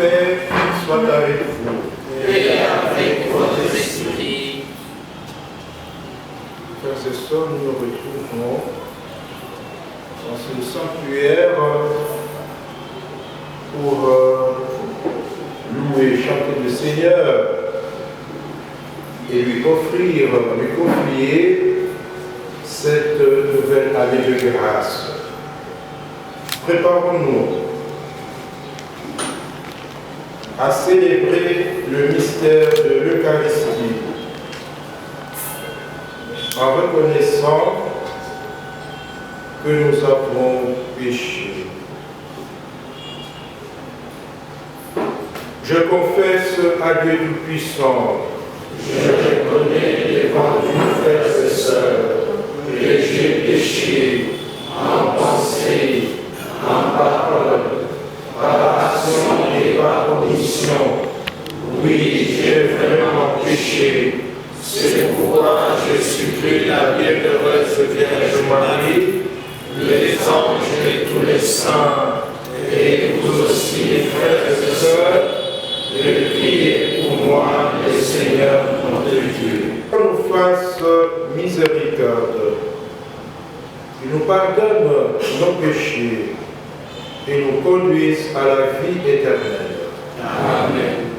paix soit avec vous. Et avec votre esprit. Frères et sœurs, nous nous retrouvons dans ce sanctuaire pour louer et chanter le Seigneur et lui confier cette nouvelle année de grâce. Préparons-nous à célébrer le mystère de l'Eucharistie en reconnaissant que nous avons péché. Je confesse à Dieu Tout-Puissant, je reconnais devant vous, frères et sœurs, que j'ai péché en pensée, en parole, par action et par omission. Oui, j'ai vraiment péché. C'est pourquoi je supplie la bienheureuse Vierge Marie, les anges et tous les saints, et vous aussi, les frères et sœurs, de prier pour moi, le Seigneur mon Dieu. qu'il nous fasse miséricorde, qu'il nous pardonne nos péchés et nous conduise à la vie éternelle. Amen.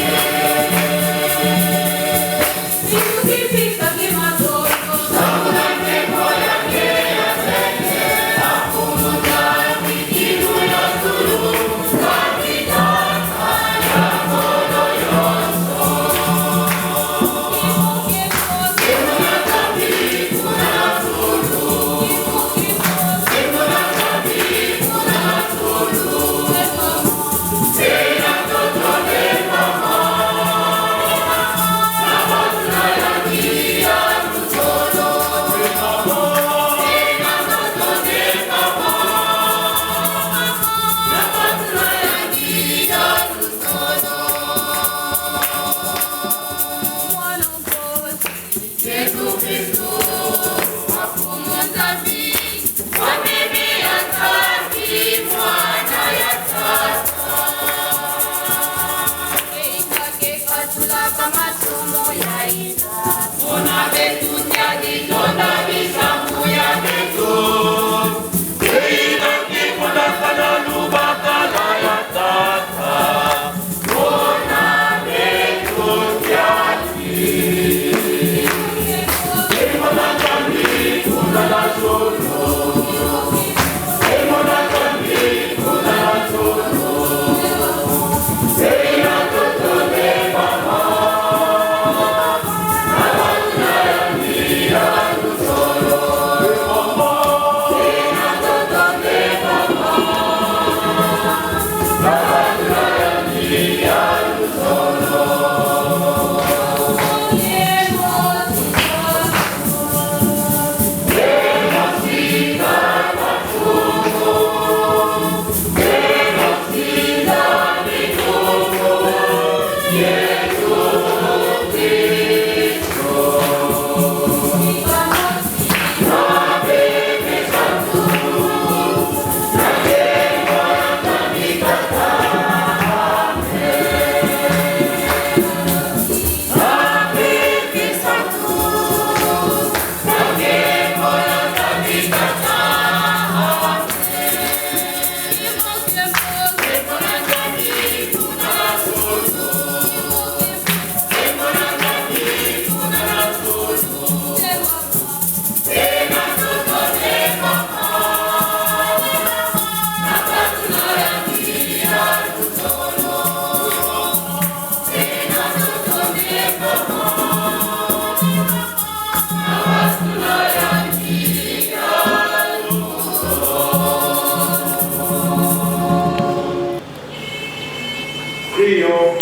Yeah.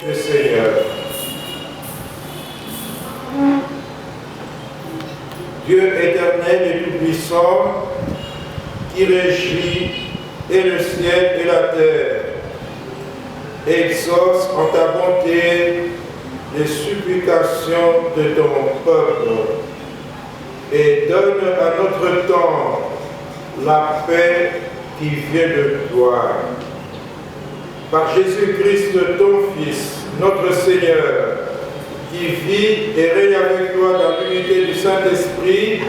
le Seigneur. Dieu éternel et tout-puissant, qui régit et le ciel et la terre, exauce en ta bonté les supplications de ton peuple et donne à notre temps la paix qui vient de toi. Par Jésus-Christ, ton Fils, notre Seigneur, qui vit et règne avec toi dans l'unité du Saint-Esprit,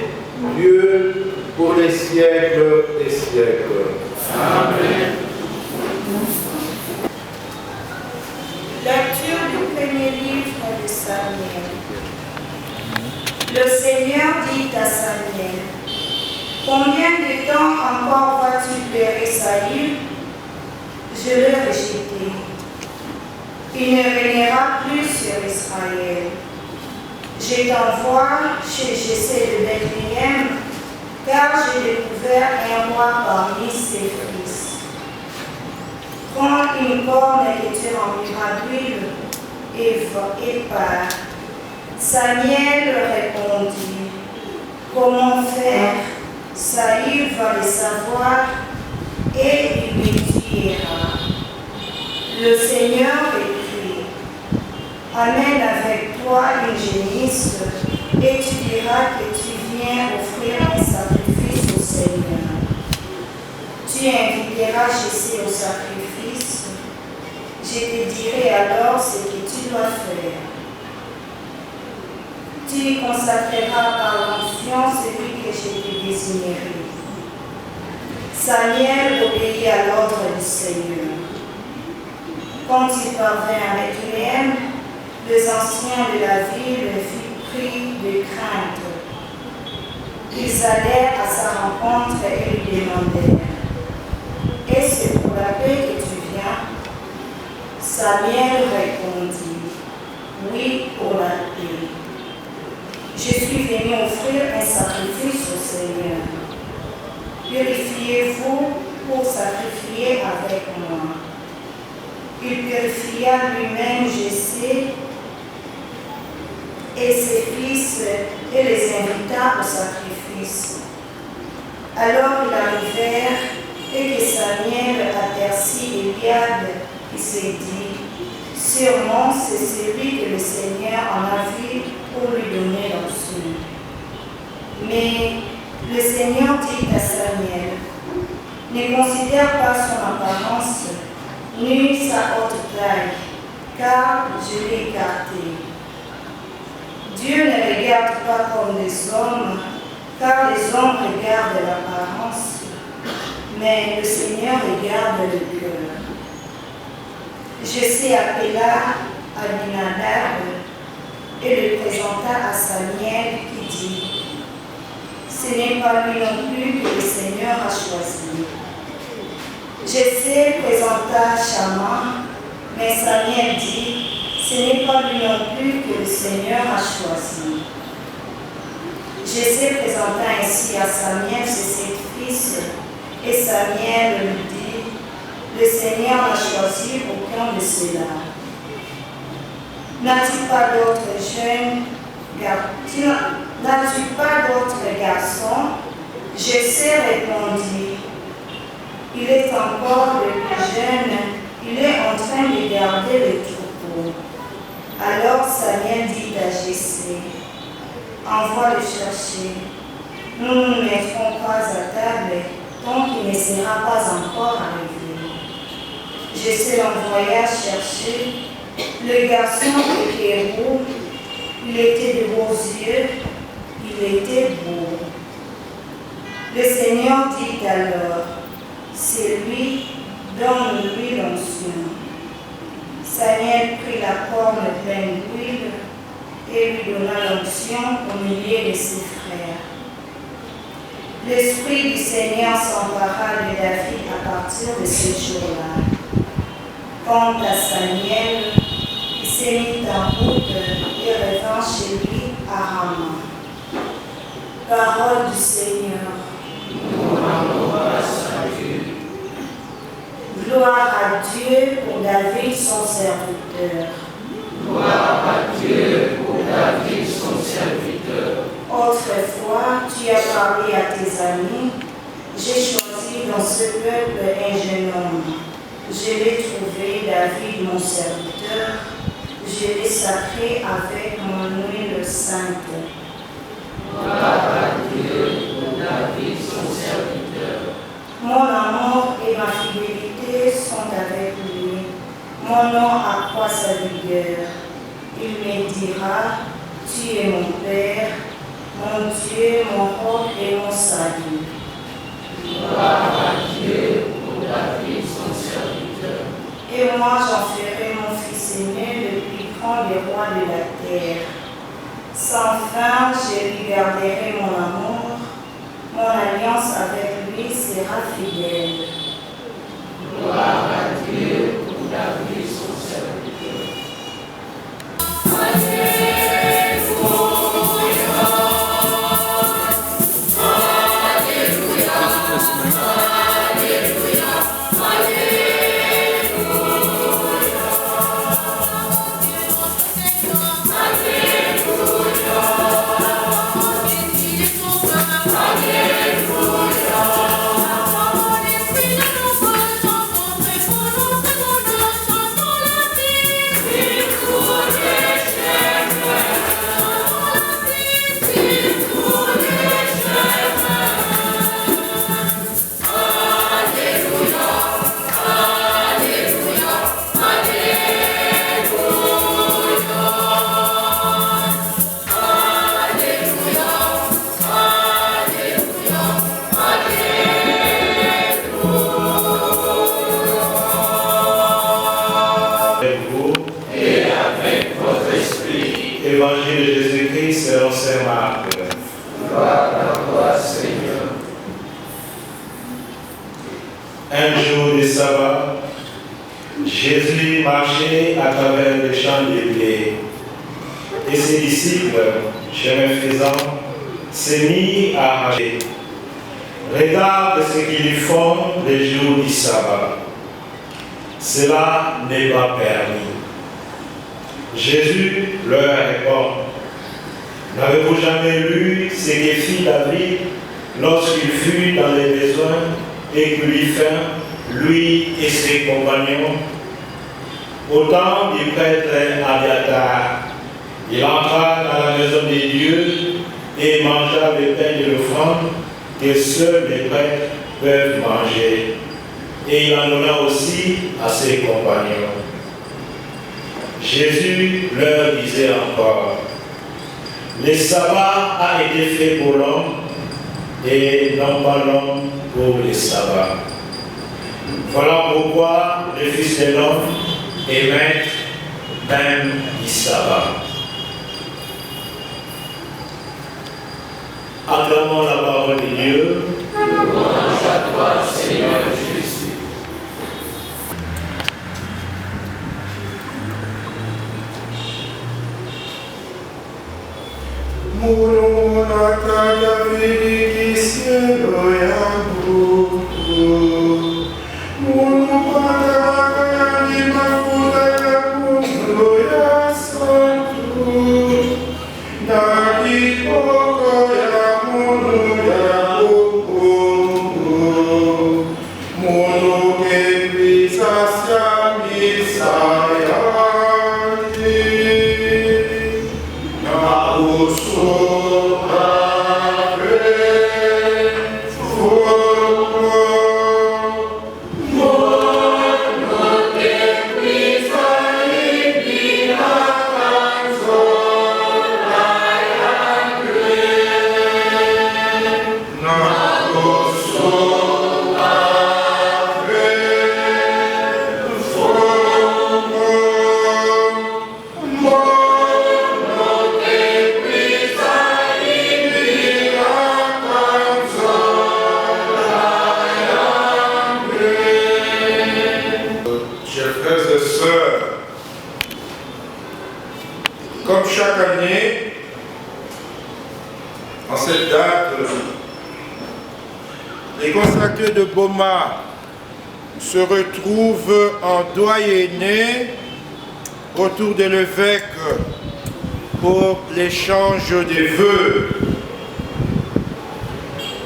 Dieu, pour les siècles des siècles. Amen. Lecture du premier livre de Samuel. Le Seigneur dit à Samuel, « Combien de temps encore vas-tu pleurer Saül? Je l'ai rejeté. Il ne régnera plus sur Israël. Je t'envoie chez Jessé de Bethléem, car j'ai découvert un roi parmi ses fils. Prends une corne que tu rempliras d'huile et pars. » Samuel répondit, « Comment faire? Saül va le savoir et il me tuera. » Le Seigneur écrit, « Amène avec toi une génisse et tu diras que tu viens offrir un sacrifice au Seigneur. Tu inviteras Jessé au sacrifice. Je te dirai alors ce que tu dois faire. Tu y consacreras par l'onction celui que je te désignerai. » Samuel obéit à l'ordre du Seigneur. Quand il parvint à Bethléem, les anciens de la ville furent pris de crainte. Ils allèrent à sa rencontre et lui demandèrent, « Est-ce pour la paix que tu viens? » Samuel répondit, « Oui, pour la paix. Je suis venu offrir un sacrifice au Seigneur. Purifiez-vous pour sacrifier avec moi. » Il purifia lui-même Jessé et ses fils et les invita au sacrifice. Alors ils arrivèrent et que Samuel aperçut Eliab qui s'est dit, « Sûrement c'est celui que le Seigneur en a vu pour lui donner l'onction. » Mais le Seigneur dit à Samuel, « Ne considère pas son apparence, ni sa haute taille, car je l'ai écarté. Dieu ne regarde pas comme les hommes, car les hommes regardent l'apparence, mais le Seigneur regarde le cœur. » Jessé appela Abinadab et le présenta à Samuel qui dit, « Ce n'est pas lui non plus que le Seigneur a choisi. » Jessé présenta Shama, mais Samuel dit, « Ce n'est pas lui non plus que le Seigneur a choisi. » Jessé présenta ainsi à Samuel ses 7 fils, et Samuel lui dit, « Le Seigneur n'a choisi aucun de ceux-là. N'as-tu pas d'autres jeunes N'as-tu pas d'autres garçons? » Jessé répondit, « Il est encore le plus jeune, il est en train de garder le troupeau. » Alors Samuel dit à Jessé, « Envoie le chercher. Nous ne nous mettrons pas à table tant qu'il ne sera pas encore arrivé. » Jessé l'envoya chercher. Le garçon était beau, il était de beaux yeux, il était beau. Le Seigneur dit alors, « C'est lui, donne-lui l'onction. » Samuel prit la corne pleine d'huile et lui donna l'onction au milieu de ses frères. L'Esprit du Seigneur s'empara de David à partir de ce jour-là. Quant à Samuel, il s'est mis en route et revint chez lui à Rama. Parole du Seigneur. Gloire à Dieu pour David, son serviteur. Gloire à Dieu pour David, son serviteur. Autrefois, tu as parlé à tes amis. J'ai choisi dans ce peuple un jeune homme. Je l'ai trouvé, David, mon serviteur. Je l'ai sacré avec mon huile sainte. Gloire à Dieu pour David, son serviteur. Mon amour et ma fidélité sont avec lui. Mon nom accroît sa vigueur. Il me dira, tu es mon Père, mon Dieu, mon roc et mon salut. Gloire à Dieu pour David, son serviteur. Et moi j'en ferai mon fils aimé, le plus grand des rois de la terre. Sans fin, je lui garderai mon amour. Mon alliance avec lui sera fidèle. Gloire à Dieu pour David, son serviteur. Évangile de Jésus-Christ selon saint Marc. Gloire à toi, Seigneur. Un jour de sabbat, Jésus marchait à travers les champs de blé. Et ses disciples, chemin faisant, s'est mis à marcher. Regarde ce qu'ils font les jours du sabbat. Cela n'est pas permis. Jésus leur répond, n'avez-vous jamais lu ce que fit David lorsqu'il fut dans les besoins et qu'il eut faim, lui et ses compagnons? Au temps du prêtre Abiatar, il entra dans la maison de Dieu et mangea le pain de l'offrande que seuls les prêtres peuvent manger. Et il en donna aussi à ses compagnons. Jésus leur disait encore, le sabbat a été fait pour l'homme et non pas l'homme pour le sabbat. Voilà pourquoi le Fils de l'homme est maître même du sabbat. Acclamons la parole de Dieu. Louange à toi, Seigneur Jésus. Mulu nataka vilikisielo yangu. Mulu pataka ni mafuta ya kumlo ya santu. Na kipoko ya mulu ya kukungu. Mulu kebisa siamisa les consacrés de Boma se retrouvent en doyenné autour de l'évêque pour l'échange des vœux.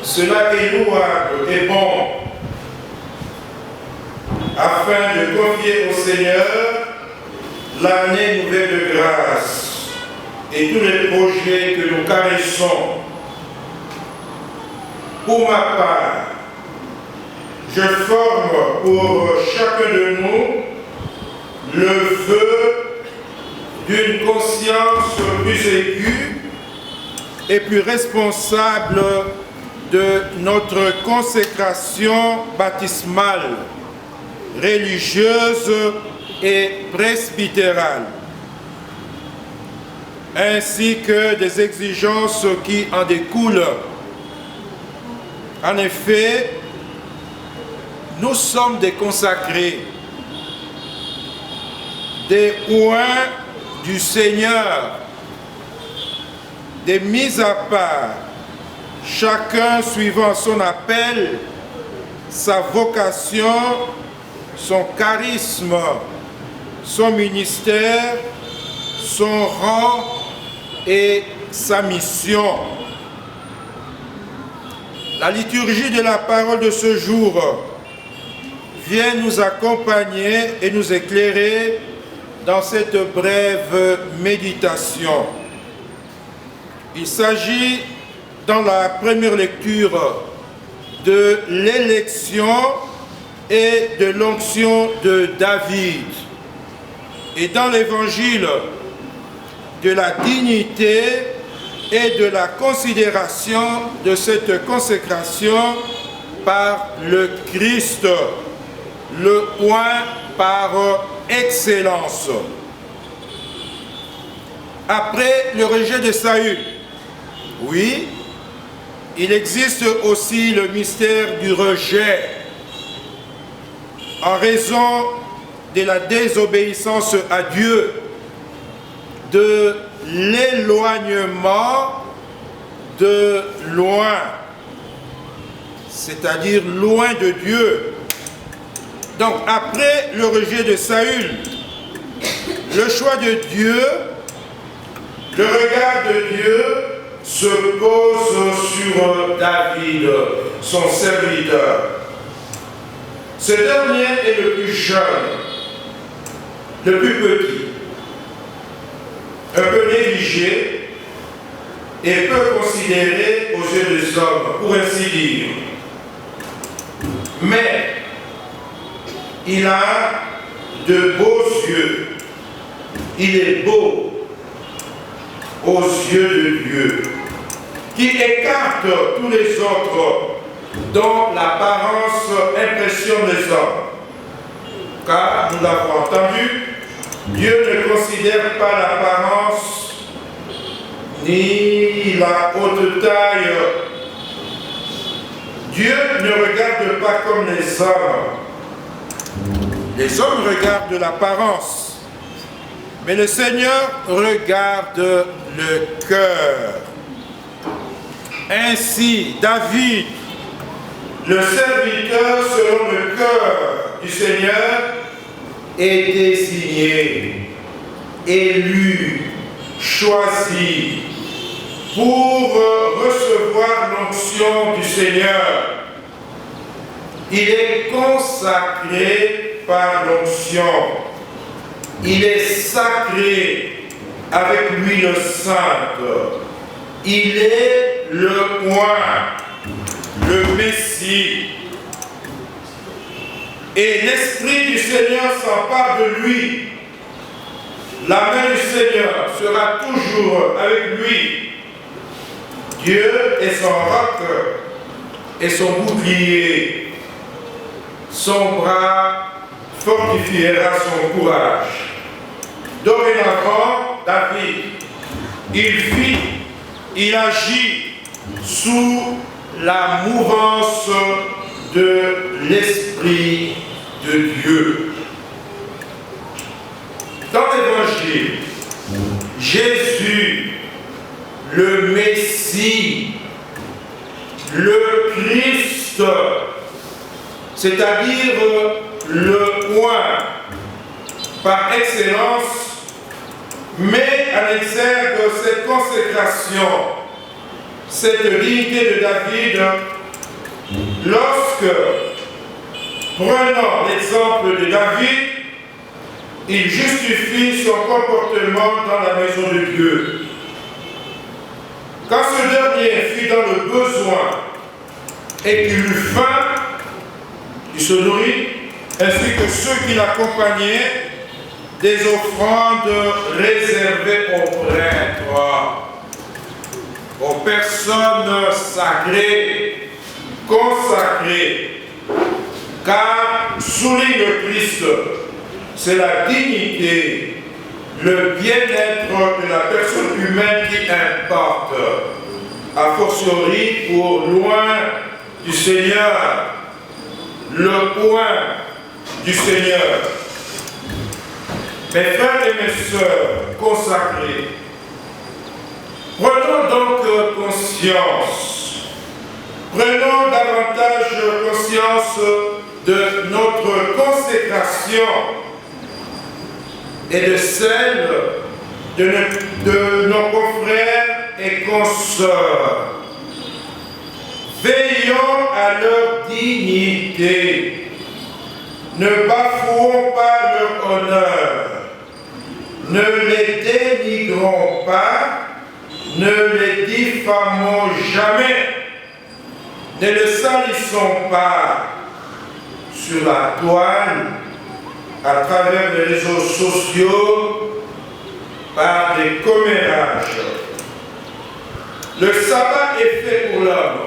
Cela est louable et bon, afin de confier au Seigneur l'année nouvelle de grâce et tous les projets que nous caressons. Pour ma part, je forme pour chacun de nous le vœu d'une conscience plus aiguë et plus responsable de notre consécration baptismale, religieuse et presbytérale, ainsi que des exigences qui en découlent. En effet, nous sommes des consacrés, des oints du Seigneur, des mis à part, chacun suivant son appel, sa vocation, son charisme, son ministère, son rang et sa mission. La liturgie de la parole de ce jour vient nous accompagner et nous éclairer dans cette brève méditation. Il s'agit, dans la première lecture, de l'élection et de l'onction de David, et dans l'évangile, de la dignité et de la considération de cette consécration par le Christ, le oint par excellence. Après le rejet de Saül, oui, il existe aussi le mystère du rejet en raison de la désobéissance à Dieu, de l'éloignement de loin, c'est-à-dire loin de Dieu. Donc après le rejet de Saül, le choix de Dieu, le regard de Dieu se pose sur David, son serviteur. Ce dernier est le plus jeune, le plus petit, un peu négligé et peu considéré aux yeux des hommes, pour ainsi dire. Mais il a de beaux yeux, il est beau aux yeux de Dieu, qui écarte tous les autres dont l'apparence impressionne les hommes. Car, nous l'avons entendu, Dieu ne considère pas l'apparence ni la haute taille. Dieu ne regarde pas comme les hommes. Les hommes regardent l'apparence, mais le Seigneur regarde le cœur. Ainsi, David, le serviteur selon le cœur du Seigneur, est désigné, élu, choisi pour recevoir l'onction du Seigneur. Il est consacré par l'onction. Il est sacré avec l'huile sainte. Il est le oint, le Messie. Et l'Esprit du Seigneur s'empare de lui. La main du Seigneur sera toujours avec lui. Dieu est son roc et son bouclier. Son bras fortifiera son courage. Dorénavant, David, il agit sous la mouvance de l'Esprit de Dieu. Dans l'Évangile, Jésus, le Messie, le Christ, c'est-à-dire le point par excellence met à l'exergue cette consécration, cette dignité de David, lorsque, prenant l'exemple de David, il justifie son comportement dans la maison de Dieu. Quand ce dernier fut dans le besoin et qu'il eut faim, il se nourrit, ainsi que ceux qui l'accompagnaient, des offrandes réservées aux prêtres, aux personnes sacrées, consacrées, car, souligne le Christ, c'est la dignité, le bien-être de la personne humaine qui importe, a fortiori pour loin du Seigneur, le point du Seigneur. Mes frères et mes sœurs consacrés, prenons donc conscience, prenons davantage conscience de notre consécration et de celle de nos confrères et consoeurs. Veillons à leur dignité, ne bafouons pas leur honneur, ne les dénigrons pas, ne les diffamons jamais, ne les salissons pas sur la toile, à travers les réseaux sociaux, par des commérages. Le sabbat est fait pour l'homme,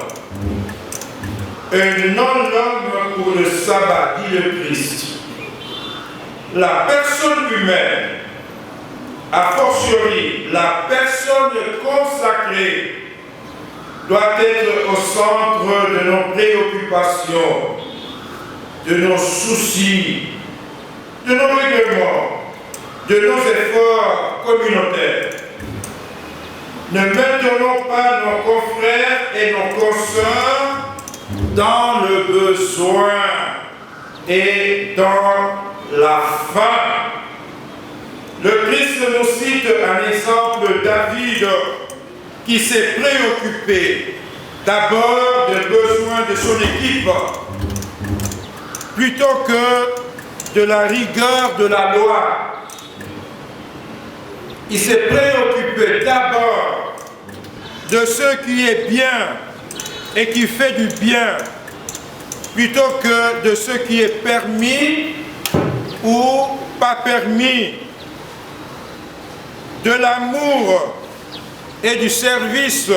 et non l'homme pour le sabbat, dit le Christ. La personne humaine, a fortiori la personne consacrée, doit être au centre de nos préoccupations, de nos soucis, de nos règlements, de nos efforts communautaires. Ne maintenons pas nos confrères et nos consoeurs dans le besoin et dans la faim. Le Christ nous cite un exemple, David, qui s'est préoccupé d'abord des besoins de son équipe, plutôt que de la rigueur de la loi. Il s'est préoccupé d'abord de ce qui est bien et qui fait du bien, plutôt que de ce qui est permis ou pas permis, de l'amour et du service,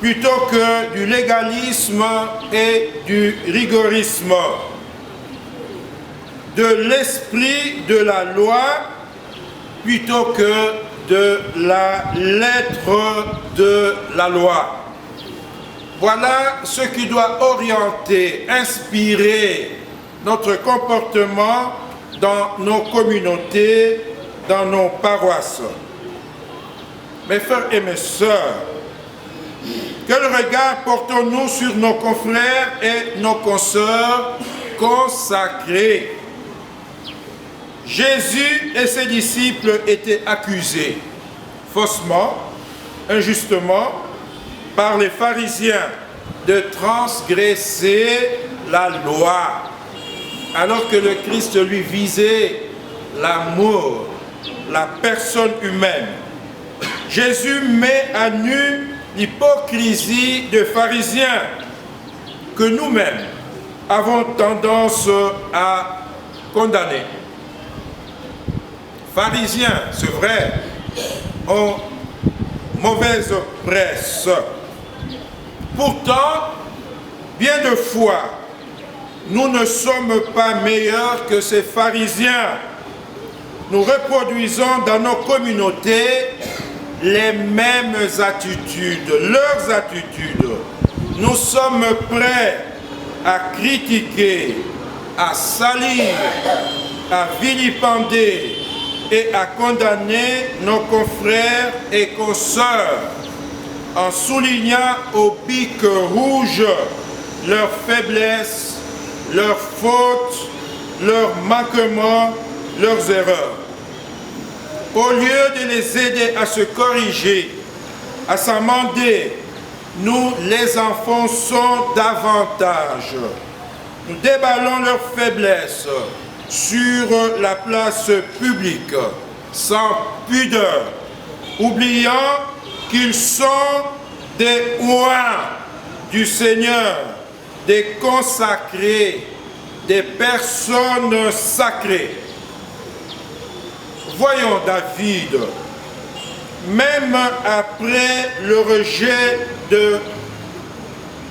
plutôt que du légalisme et du rigorisme, de l'esprit de la loi, plutôt que de la lettre de la loi. Voilà ce qui doit orienter, inspirer notre comportement dans nos communautés, dans nos paroisses. Mes frères et mes sœurs, quel regard portons-nous sur nos confrères et nos consoeurs consacrés? Jésus et ses disciples étaient accusés, faussement, injustement, par les pharisiens de transgresser la loi, alors que le Christ lui visait l'amour, la personne humaine. Jésus met à nu l'hypocrisie des pharisiens que nous-mêmes avons tendance à condamner. Pharisiens, c'est vrai, ont mauvaise presse. Pourtant, bien de fois, nous ne sommes pas meilleurs que ces pharisiens. Nous reproduisons dans nos communautés les mêmes attitudes, leurs attitudes. Nous sommes prêts à critiquer, à salir, à vilipender et à condamner nos confrères et consoeurs en soulignant au bic rouge leurs faiblesses, leurs fautes leurs manquements, leurs erreurs. Au lieu de les aider à se corriger, à s'amender, nous les enfonçons davantage. Nous déballons leurs faiblesses sur la place publique, sans pudeur, oubliant qu'ils sont des oins du Seigneur, des consacrés, des personnes sacrées. Voyons David, même après le rejet de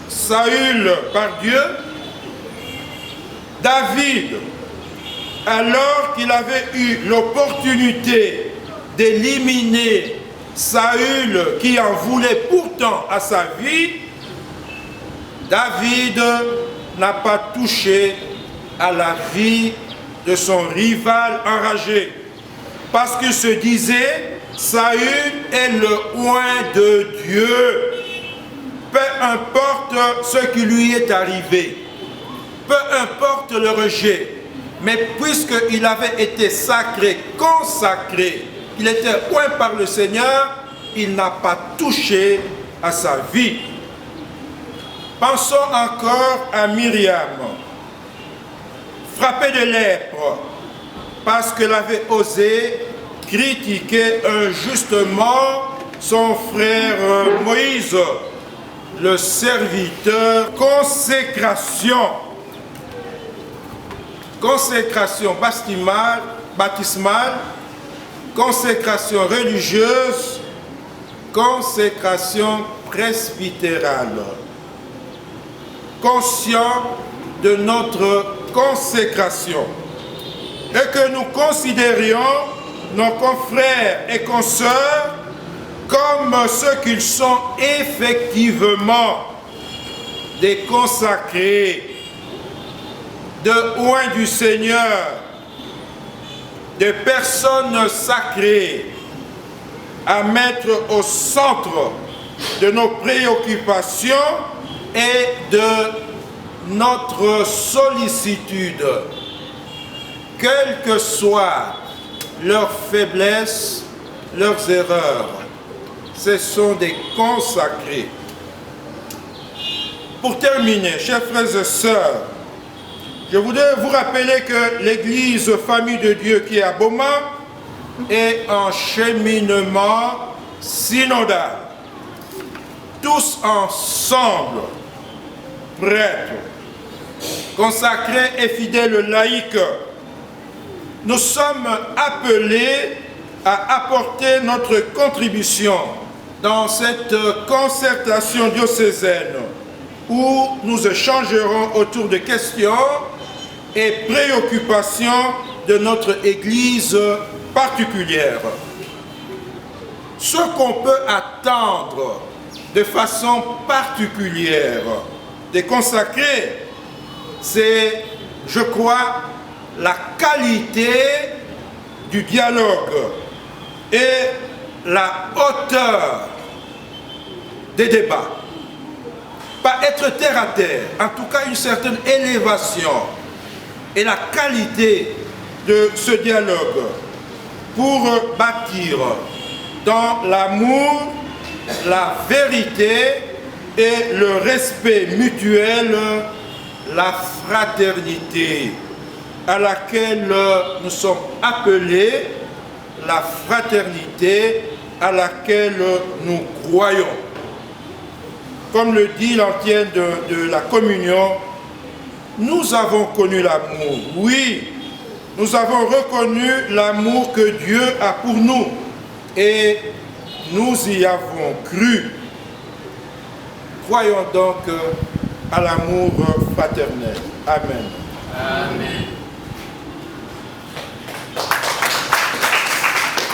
Saül par Dieu, David, alors qu'il avait eu l'opportunité d'éliminer Saül qui en voulait pourtant à sa vie, David n'a pas touché à la vie de son rival enragé, parce qu'il se disait, Saül est le oint de Dieu, peu importe ce qui lui est arrivé, peu importe le rejet, mais puisqu'il avait été sacré, consacré, il était oint par le Seigneur, il n'a pas touché à sa vie. Pensons encore à Myriam, frappée de lèpre, parce qu'elle avait osé critiquer injustement son frère Moïse, le serviteur. Consécration baptismale, consécration religieuse, consécration presbytérale. Conscient de notre consécration et que nous considérions nos confrères et consoeurs comme ceux qu'ils sont effectivement, des consacrés, de oints du Seigneur, des personnes sacrées à mettre au centre de nos préoccupations et de notre sollicitude, quelles que soient leurs faiblesses, leurs erreurs. Ce sont des consacrés. Pour terminer, chers frères et sœurs, je voudrais vous rappeler que l'Église Famille de Dieu qui est à Boma est en cheminement synodal. Tous ensemble, prêtres, consacrés et fidèles laïcs, nous sommes appelés à apporter notre contribution dans cette concertation diocésaine où nous échangerons autour de questions et préoccupations de notre Église particulière. Ce qu'on peut attendre de façon particulière des consacrés, c'est, je crois, la qualité du dialogue et la hauteur des débats. Pas être terre à terre, en tout cas une certaine élévation et la qualité de ce dialogue pour bâtir dans l'amour, la vérité et le respect mutuel, la fraternité à laquelle nous sommes appelés, la fraternité à laquelle nous croyons. Comme le dit l'antienne de la communion, nous avons connu l'amour. Oui, nous avons reconnu l'amour que Dieu a pour nous et nous y avons cru. Croyons donc à l'amour fraternel. Amen. Amen.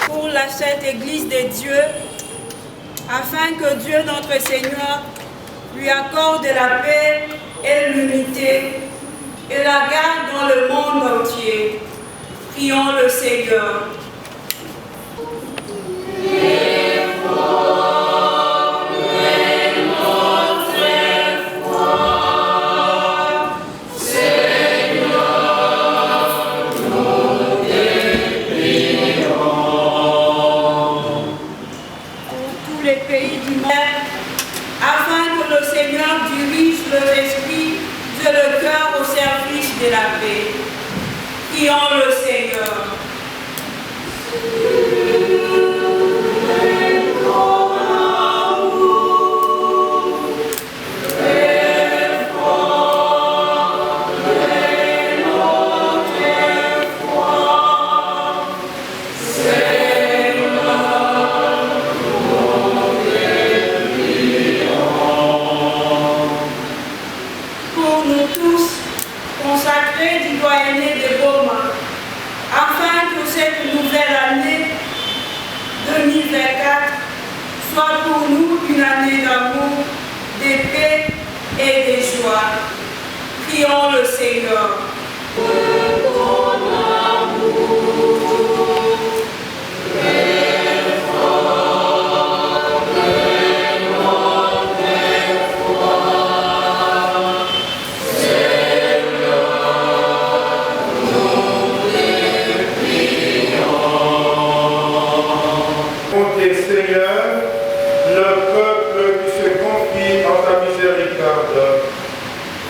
Pour la Sainte Église de Dieu, afin que Dieu notre Seigneur lui accorde la paix et l'unité et la garde dans le monde entier. Prions le Seigneur. Seigneur, les pays du monde, afin que le Seigneur dirige leur esprit et le cœur au service de la paix. Prions le Seigneur. Soit pour nous une année d'amour, de paix et de joie. Prions le Seigneur.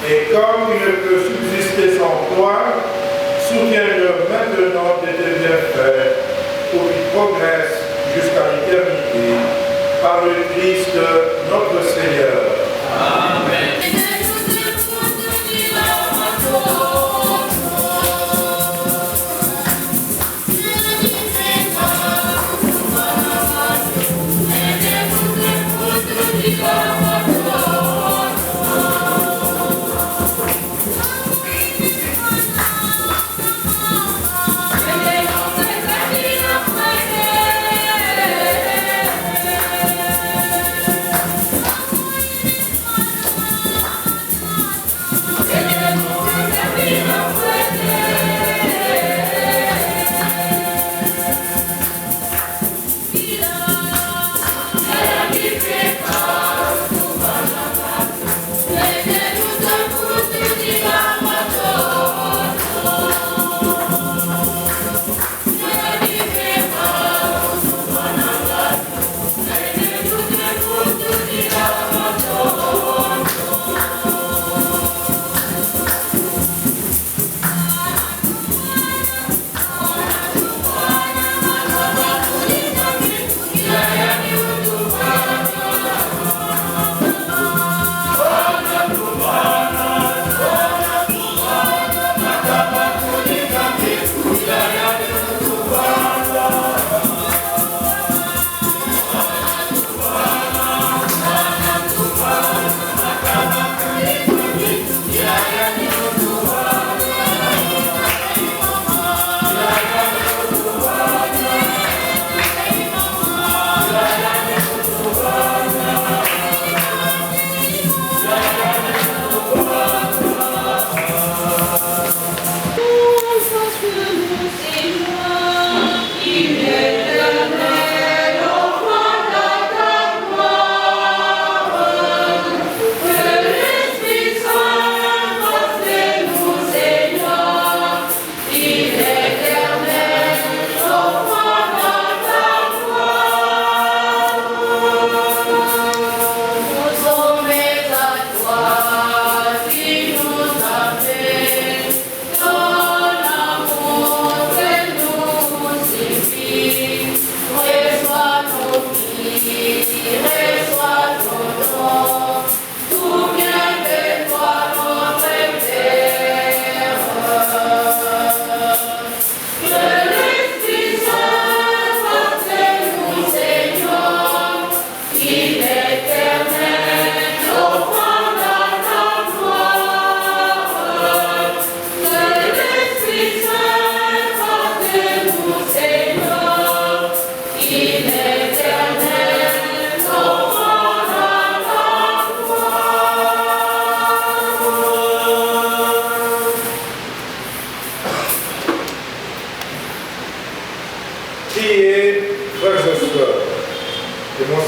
Et comme il ne peut subsister sans toi, soutiens-le maintenant de tes bienfaits pour qu'il progresse jusqu'à l'éternité par le Christ notre Seigneur. Amen.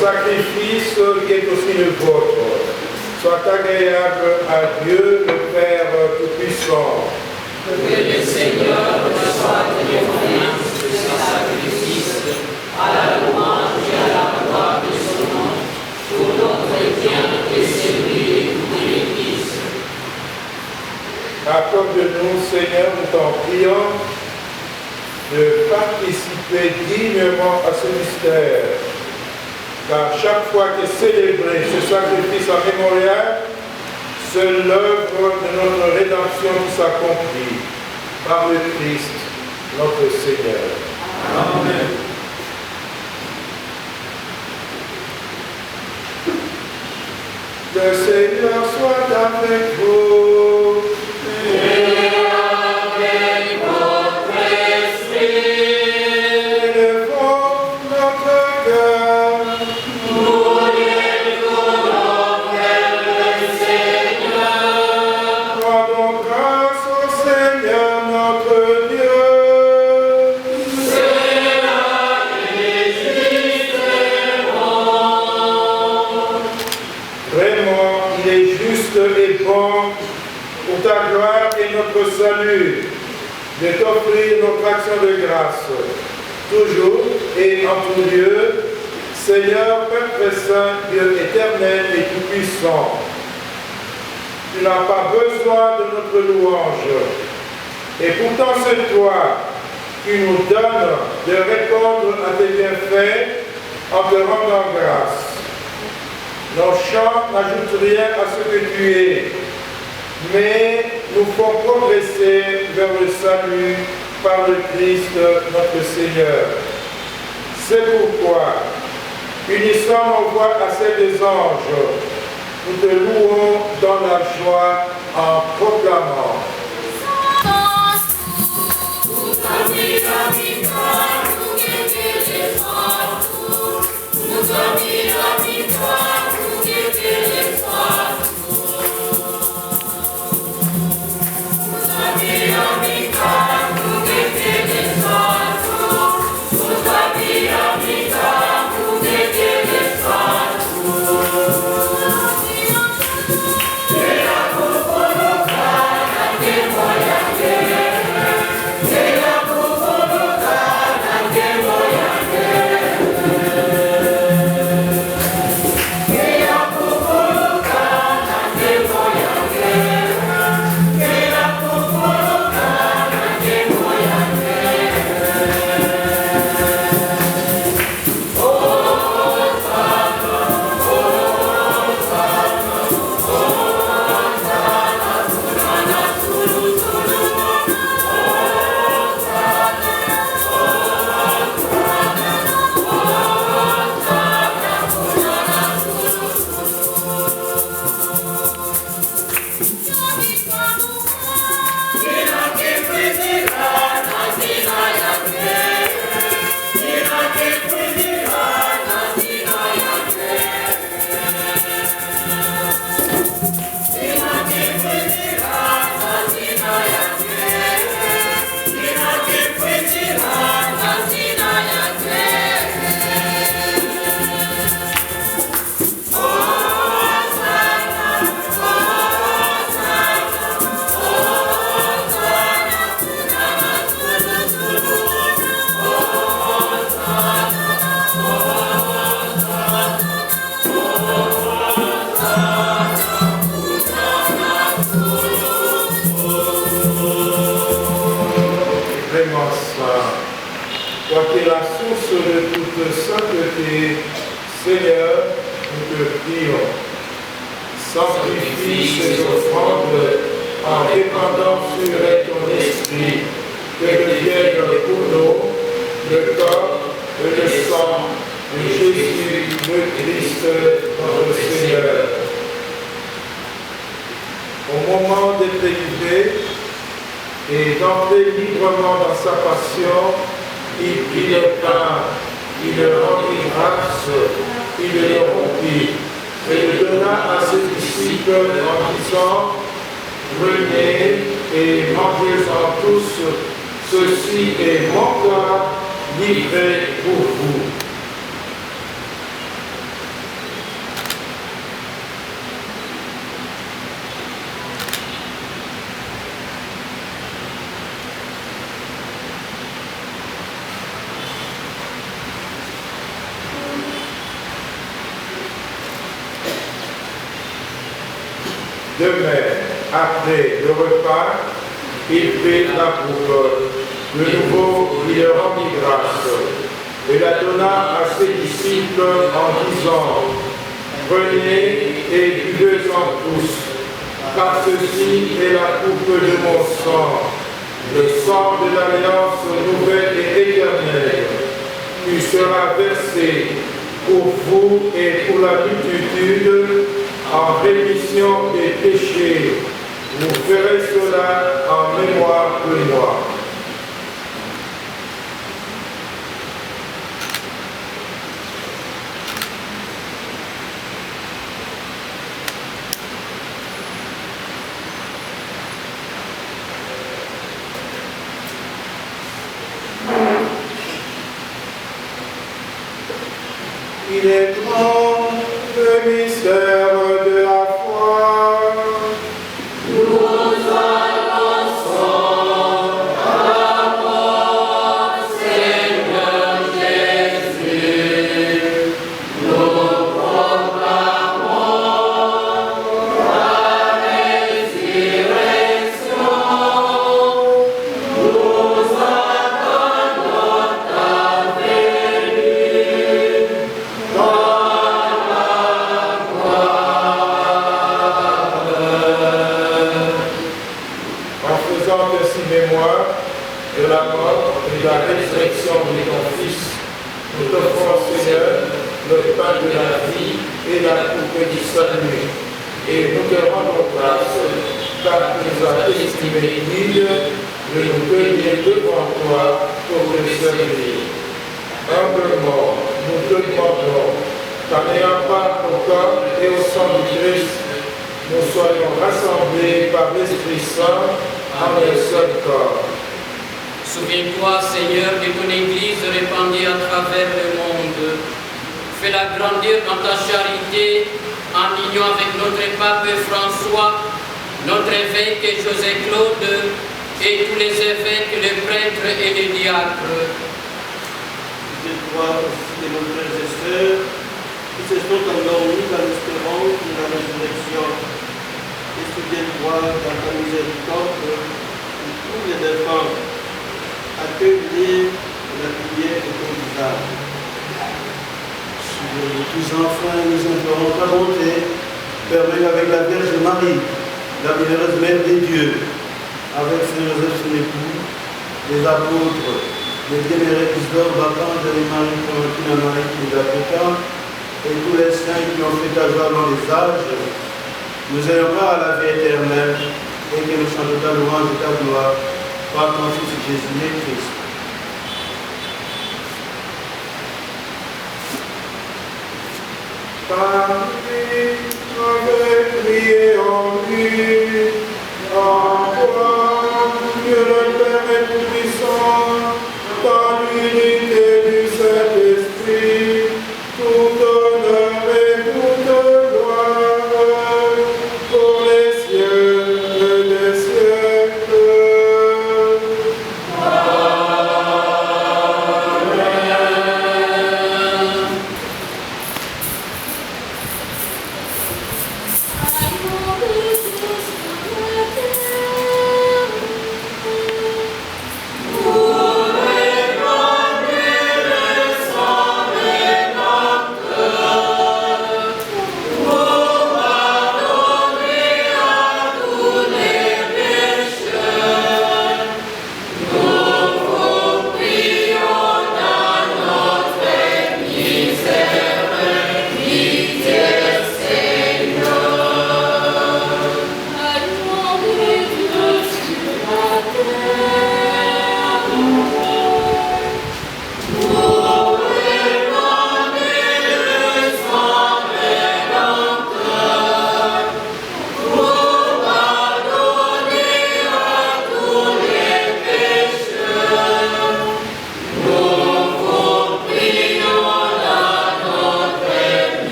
sacrifice qui est aussi le vôtre soit agréable à Dieu, le Père Tout-Puissant. Que le Seigneur reçoive les offrandes de ce sacrifice à la louange et à la gloire de son nom accorde-nous, Seigneur, nous t'en prions, de participer dignement à ce mystère. Car chaque fois que célébrer ce sacrifice en mémorial, c'est l'œuvre de notre rédemption qui s'accomplit par le Christ, notre Seigneur. Amen. Le Seigneur soit avec vous. Et avec votre esprit. Élevons notre cœur. Nous l'élevons vers le Seigneur. Rendons grâce au Seigneur notre Dieu. C'est la justice et bon. Vraiment, il est juste et bon pour ta gloire et notre salut de t'offrir notre action de grâce, toujours et en tout lieu, Seigneur, Père très saint, Dieu éternel et tout-puissant. Tu n'as pas besoin de notre louange, et pourtant c'est toi qui nous donnes de répondre à tes bienfaits en te rendant grâce. Nos chants n'ajoutent rien à ce que tu es, mais nous font progresser vers le salut par le Christ notre Seigneur. C'est pourquoi, unissant nos voix à celles des anges, nous te louons dans la joie en proclamant. Toi qui es la source de toute sainteté, Seigneur, nous te prions. Sanctifie ces offrandes en répandant sur elles ton esprit, que deviennent pour nous le corps et le sang de Jésus, le Christ, notre Seigneur. Au moment d'être livré et d'entrer librement dans sa passion, il prit le pain, il le rendit grâce, il le rompit et le donna à ses disciples en disant: Prenez et mangez-en tous, ceci est mon corps livré pour vous. Demain, après le repas, Il prit la coupe. De nouveau, il leur rendit grâce et la donna à ses disciples en disant, prenez et buvez-en tous, car ceci est la coupe de mon sang, le sang de l'alliance nouvelle et éternelle, qui sera versé pour vous et pour la multitude en rémission des péchés. Vous ferez cela en mémoire de moi. Il est grand le mystère de la foi. Nous annonçons ta mort, Seigneur Jésus. Nous proclamons ta résurrection. Nous attendons ta venue. En faisant ainsi mémoire de la mort et de la résurrection de ton Fils, nous t'offrons, Seigneur, le pain de la vie et la coupe du salut. Et nous te rendons grâce, car tu nous as estimés dignes de nous tenir devant toi pour te servir. Humblement, nous te demandons qu'en ayant part au corps et au sang du Christ, nous soyons rassemblés par l'Esprit Saint en un seul corps. Souviens-toi, Seigneur, de ton Église répandue à travers le monde. Fais-la grandir dans ta charité, en union avec notre pape François, notre évêque José Claude et tous les évêques, les prêtres et les diacres. Souviens-toi aussi de nos frères et sœurs qui se sont endormis dans l'espérance de la résurrection. Et souviens-toi dans ta miséricorde de tous les défunts. Accueille la prière de ton visage. Souviens-nous tous enfin, nous implorons ta bonté. Permets avec la Vierge Marie, la bienheureuse Mère des dieux, avec Saint Joseph son époux, les apôtres, les bienheureux Isidore, Archange et Marie, Clémentine, Marie, qui nous a et tous les saints qui ont fait ta joie dans les âges, nous ayons part à la vie éternelle et que nous chantons ta louange et ta gloire par ton Fils Jésus le Christ. Par lui, avec lui et en lui, en toi, Dieu le Père tout-puissant, dans l'unité du Saint-Esprit, tout honneur et toute gloire, pour les siècles des siècles. Amen.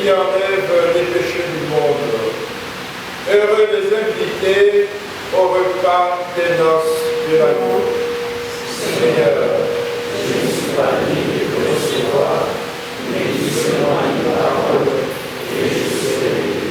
qui enlève les péchés du monde. Heureux les invités au repas des noces de l'amour. Seigneur, je ne suis pas digne de recevoir, mais dis seulement une parole et je serai guéri.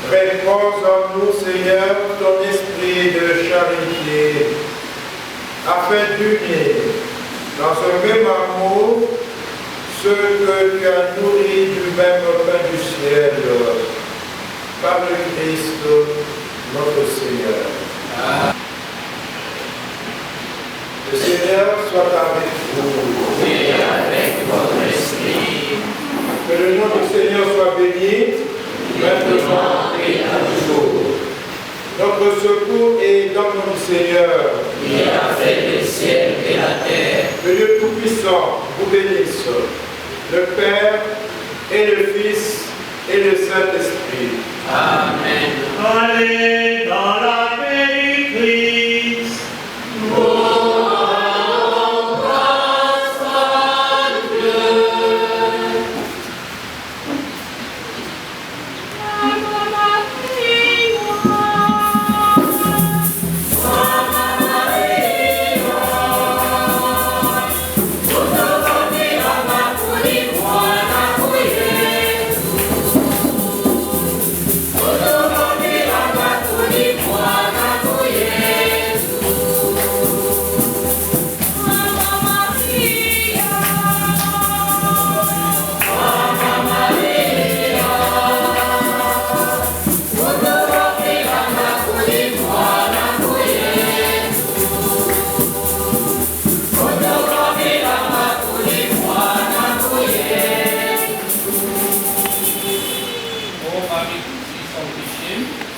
Repose en nous, Seigneur, ton esprit de charité, afin d'unir dans ce même amour ceux que tu as nourris du même pain du ciel, par le Christ, notre Seigneur. Le Seigneur soit avec vous. Et avec votre esprit. Que le nom du Seigneur soit béni, maintenant et toujours. Notre secours est dans le nom du Seigneur. Qui a fait le ciel et la terre. Le Dieu Tout-Puissant vous bénisse, le Père et le Fils et le Saint-Esprit. Amen. Allez dans la paix du Christ.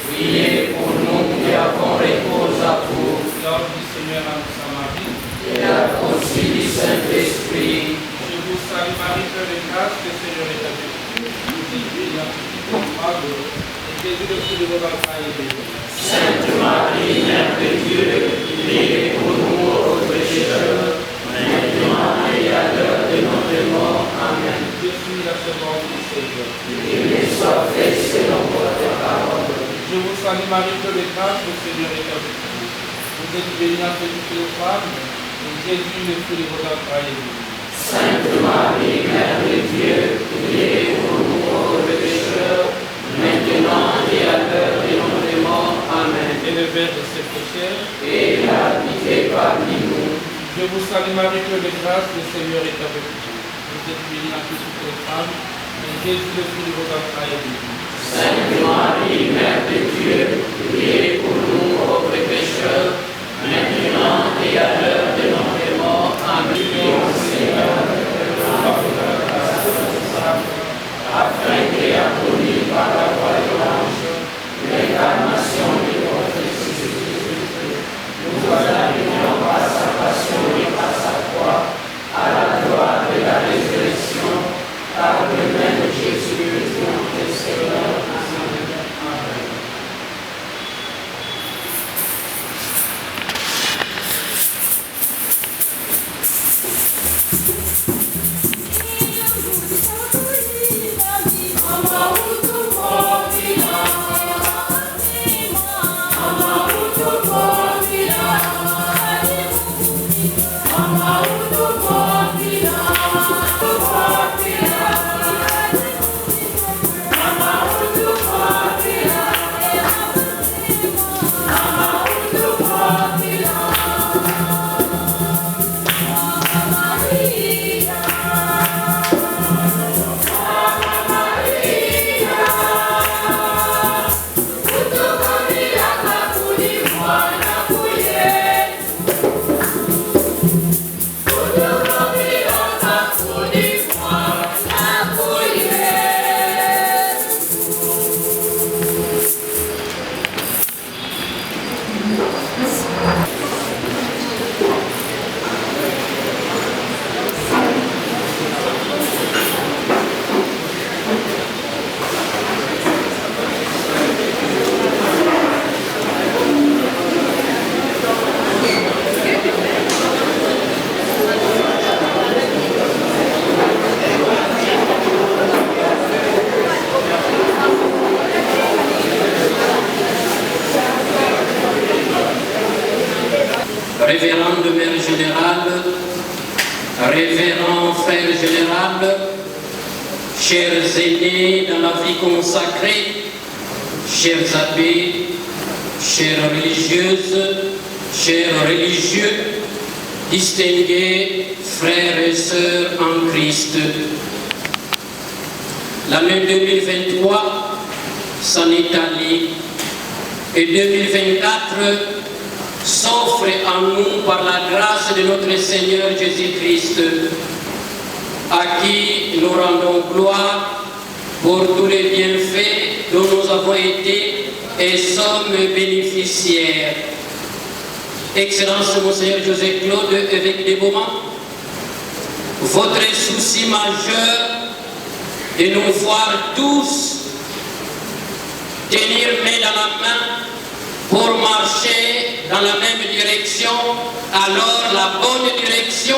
Priez pour nous qui avons repos à vous. Lors du Seigneur à sa Marie, Et la concile du Saint-Esprit. je vous salue Marie, pleine de grâce, le Seigneur est avec vous. Vous êtes bénie entre toutes les femmes, et Jésus, le fruit de vos entrailles, est béni. Sainte Marie, Mère de Dieu, priez pour nous pauvres pécheurs, maintenant et à l'heure de notre mort. Amen. Je suis la servante du Seigneur. Qu'il me soit fait selon votre parole. Je vous salue Marie, pleine de grâce, le Seigneur est avec vous. Vous êtes bénie entre toutes les femmes, et Jésus, le fruit de vos entrailles, est béni. Sainte Marie, Mère de Dieu, priez pour nous pauvres pécheurs, maintenant et à l'heure de notre mort. Amen. Et le Verbe de cette chair, Et la pitié parmi nous. je vous salue Marie, pleine de grâce, le Seigneur est avec vous. Vous êtes bénie entre toutes les femmes, et Jésus, le fruit de vos entrailles, est béni. Sainte Marie, Mère de Dieu, priez pour nous pauvres pécheurs, maintenant et à l'heure de notre mort. Amen. Prions, Seigneur, afin qu'il accomplit par la voyance l'incarnation de votre Fils. Nous arrivions par sa passion et par sa croix à la gloire de la résurrection, par le même Jésus, notre Seigneur. Amen. Révérende Mère Générale, Révérend Frère Général, chers aînés dans la vie consacrée, chers abbés, chères religieuses, chers religieux, distingués frères et sœurs en Christ. L'année 2023 s'en est allée et 2024 s'offre à nous par la grâce de notre Seigneur Jésus-Christ, à qui nous rendons gloire pour tous les bienfaits dont nous avons été et sommes bénéficiaires. Excellence Monseigneur José Claude, évêque de Beaumont, votre souci majeur de nous voir tous tenir main dans la main pour marcher dans la même direction, alors la bonne direction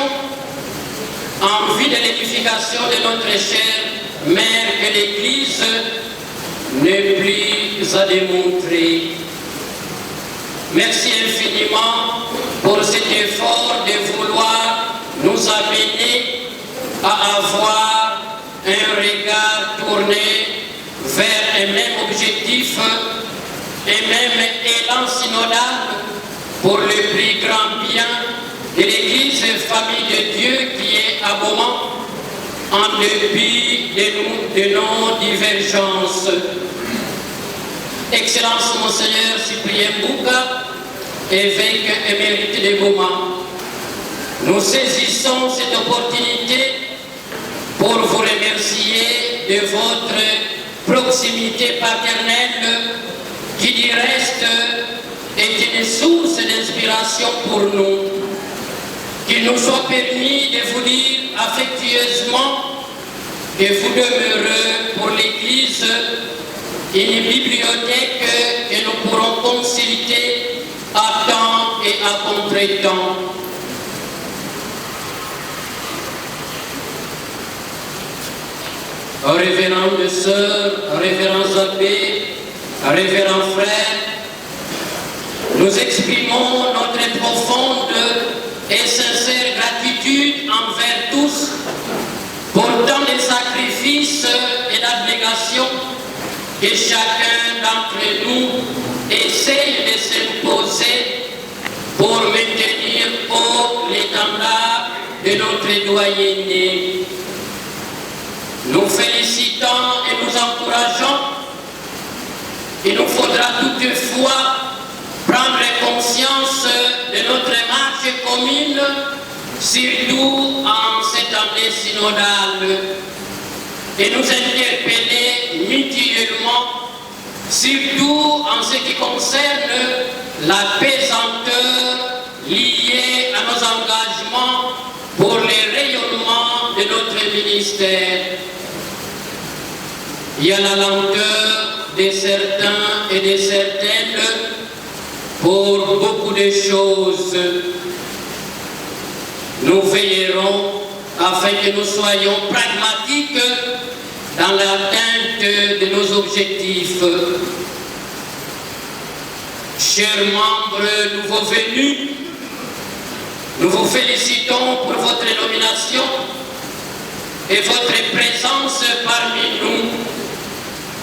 en vue de l'édification de notre chère Mère que l'Église n'est plus à démontrer. Merci infiniment pour cet effort de vouloir nous amener à avoir un regard tourné vers un même objectif et même élan synodal pour le plus grand bien de l'Église famille de Dieu qui est à Beaumont en dépit de nos divergences. Excellence Monseigneur Cyprien Bouka, évêque émérite de Beaumont, nous saisissons cette opportunité pour vous remercier de votre proximité paternelle qui du reste est une source d'inspiration pour nous. Qu'il nous soit permis de vous dire affectueusement que vous demeurez pour l'Église une bibliothèque que nous pourrons consulter à temps et à contre-temps. Révérendes sœurs, révérends abbés, révérends frères, nous exprimons notre profonde et sincère gratitude envers tous pour tant de sacrifices et d'abnégation que chacun d'entre nous essaye de s'imposer pour maintenir haut l'étendard de notre doyenné. Nous félicitons et nous encourageons. Il nous faudra toutefois prendre conscience de notre marche commune, surtout en cette année synodale, et nous interpeller mutuellement, surtout en ce qui concerne la pesanteur liée à nos engagements pour le rayonnement de notre ministère. Il y a la lenteur de certains et de certaines pour beaucoup de choses. Nous veillerons afin que nous soyons pragmatiques dans l'atteinte de nos objectifs. Chers membres nouveaux venus, nous vous félicitons pour votre nomination et votre présence parmi nous,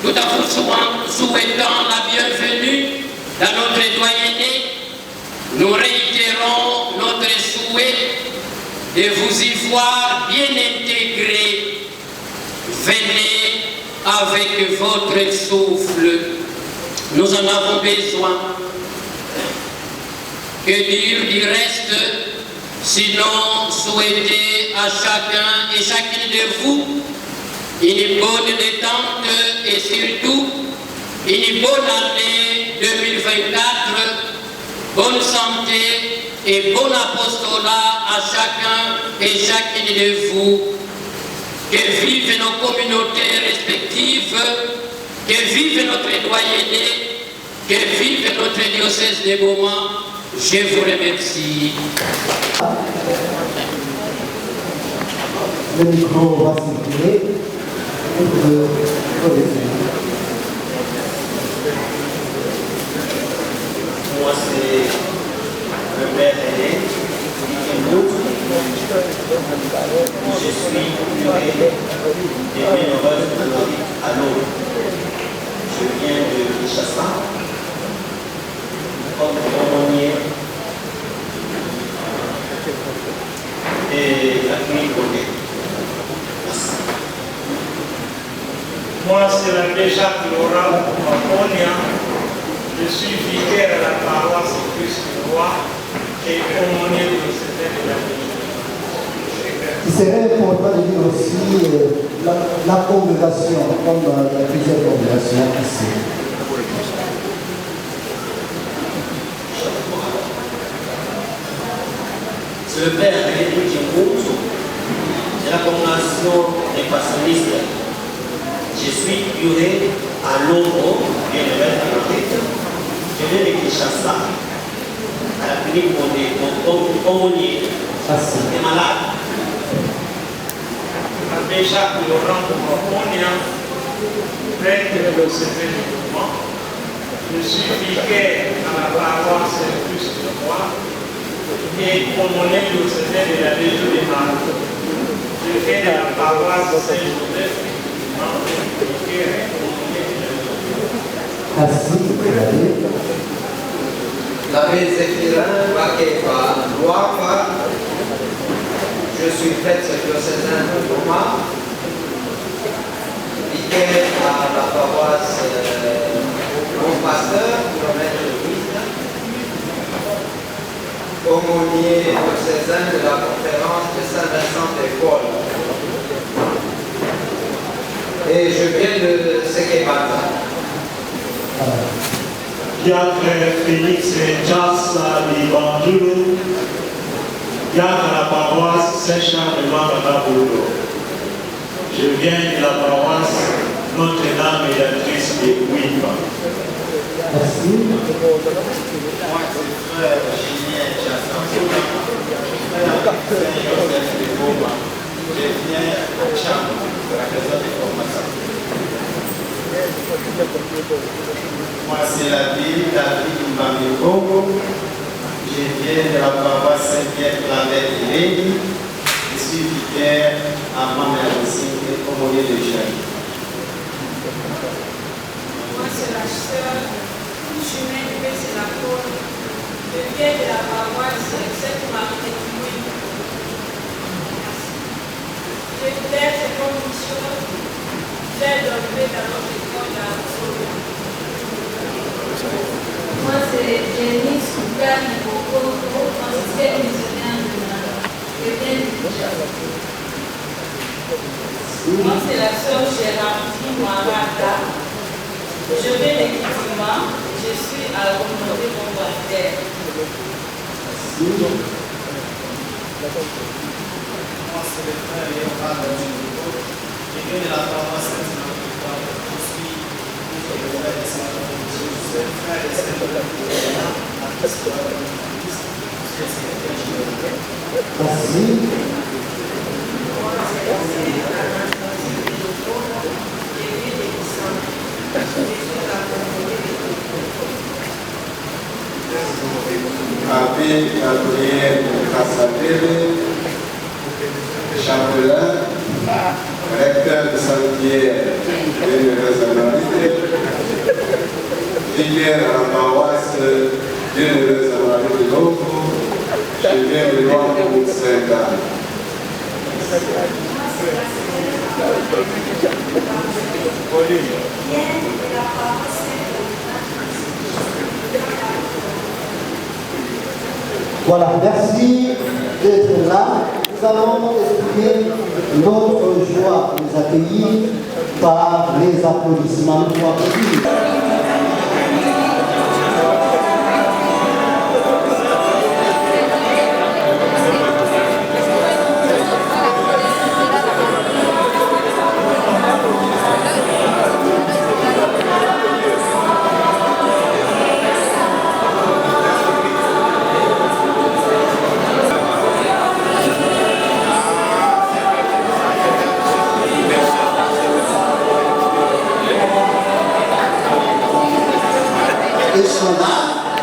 tout en vous souhaitant la bienvenue dans notre doyenné. Nous réitérons notre souhait de vous y voir bien intégrés. Venez avec votre souffle. Nous en avons besoin. Que dire du reste, sinon souhaiter à chacun et chacune de vous une bonne détente et surtout une bonne année 2024, bonne santé et bon apostolat à chacun et chacune de vous. Que vivent nos communautés respectives, que vive notre doyenné, que vive notre diocèse de Beaumont. Je vous remercie. Le micro va circuler. Moi, c'est le père aîné, je suis curé des bienheureuses de à l'eau. Je viens de Chasselas. l'abbé Jacques Laurent Maponia. Je suis vicaire à la paroisse Christ du Roi et aumônier du diocèse de la Réunion. Il serait important de dire aussi la congrégation, comme il y a plusieurs congrégations ici. C'est le père Rémi Kimoutou de la congrégation des passionnistes. Je suis curé à Lombo, bien le maire de l'Afrique. Je viens de Kinshasa, à la clinique de Aumônier. C'est malade. L'abbé Jacques Laurent Maponia, prêtre de diocèse du mouvement. Je suis vicaire à la paroisse Christ du Roi et aumônier du diocèse de la Légion des Marais. Je viens de la paroisse Saint-Joseph. L'abbé Zéphirin Bakeva Loafa, je suis prêtre diocésain de Goma, vicaire à la paroisse Mon Pasteur, kilomètre de 8, aumônier diocésain de la conférence de Saint-Vincent de Paul. Et je viens de Sekebata. Diacre Félix Jassa di Bandulu, diacre à la paroisse Saint-Charles de Mangababolo. Je viens de la paroisse Notre-Dame et la Triste de Ouipa. Merci. Moi, c'est frère Julien Jassa, frère Saint-Joseph de Goma. Je viens à Tcham, de la maison de formation. Moi, c'est l'abbé David Mbamiongo. Je viens de la paroisse Saint-Pierre Planète de Léni. Je suis vicaire à Mamerosine et aumônier de Jaï. Moi, c'est la sœur Chemin de c'est la côte. Je viens de la paroisse Sainte-Marie de Louis. Je fais ces conditions. J'ai donné dans notre école à Moi, c'est Jenny Souka Niboko, ancienne missionnaire de Kinshasa. Moi, c'est la sœur Gérardine Marata. Je vais légitimement, je suis à la communauté combattaire. Moi, c'est le frère Léonard Djibouko. Je viens de la paroisse Saint-Marie. Je suis le frère de Saint-Marie. Je suis le frère de Saint-Marie. Merci. Abbé Gabriel Cassabelle, chapelain, recteur de Saint-Pierre Bienheureuse-Amarité, vicaire à la paroisse Bienheureuse-Amarité de Loco, je viens de Loire pour Saint-Anne. Voilà, merci d'être là. Nous allons exprimer notre joie de nous accueillir par les applaudissements. Nous pouvons applaudir.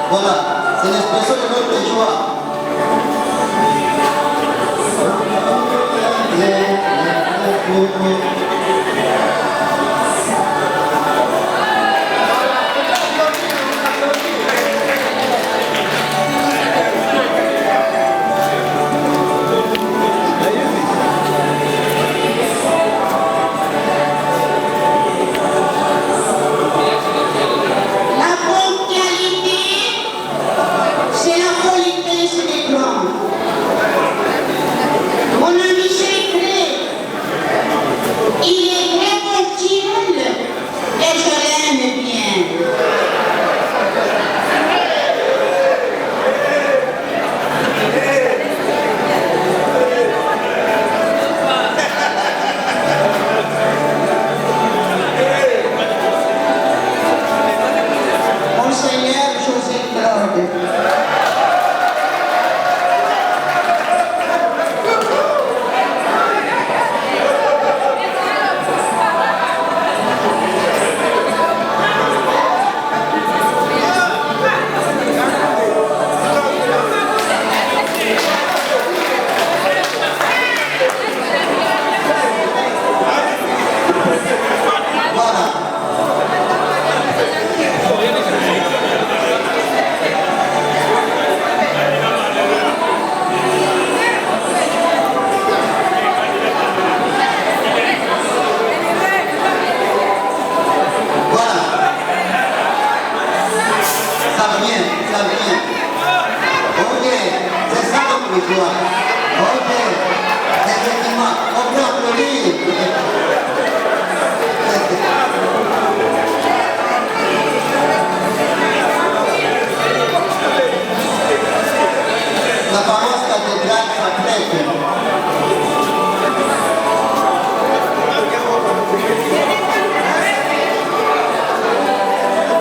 Voilà, c'est l'expression de notre joie. de joie. Ok, effectivement, on peut applaudir. La paroisse cathédrale s'apprête.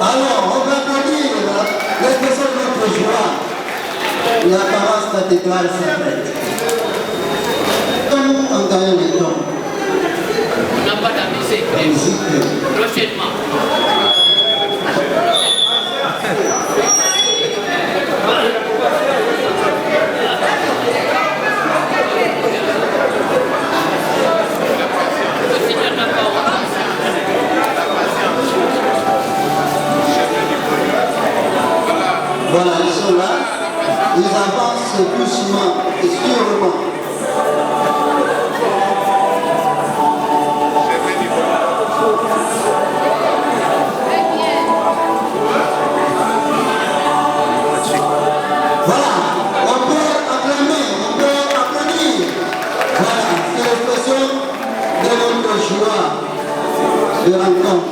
Alors, on va applaudir l'expression de notre joie. La paroisse cathédrale s'apprête. Comme en gagnant le temps. On n'a pas de musique. Prochainement. Voilà, ils sont là, ils avancent doucement et sûrement. Voilà, on peut acclamer, on peut applaudir. Voilà, c'est l'expression de notre joie de rencontre.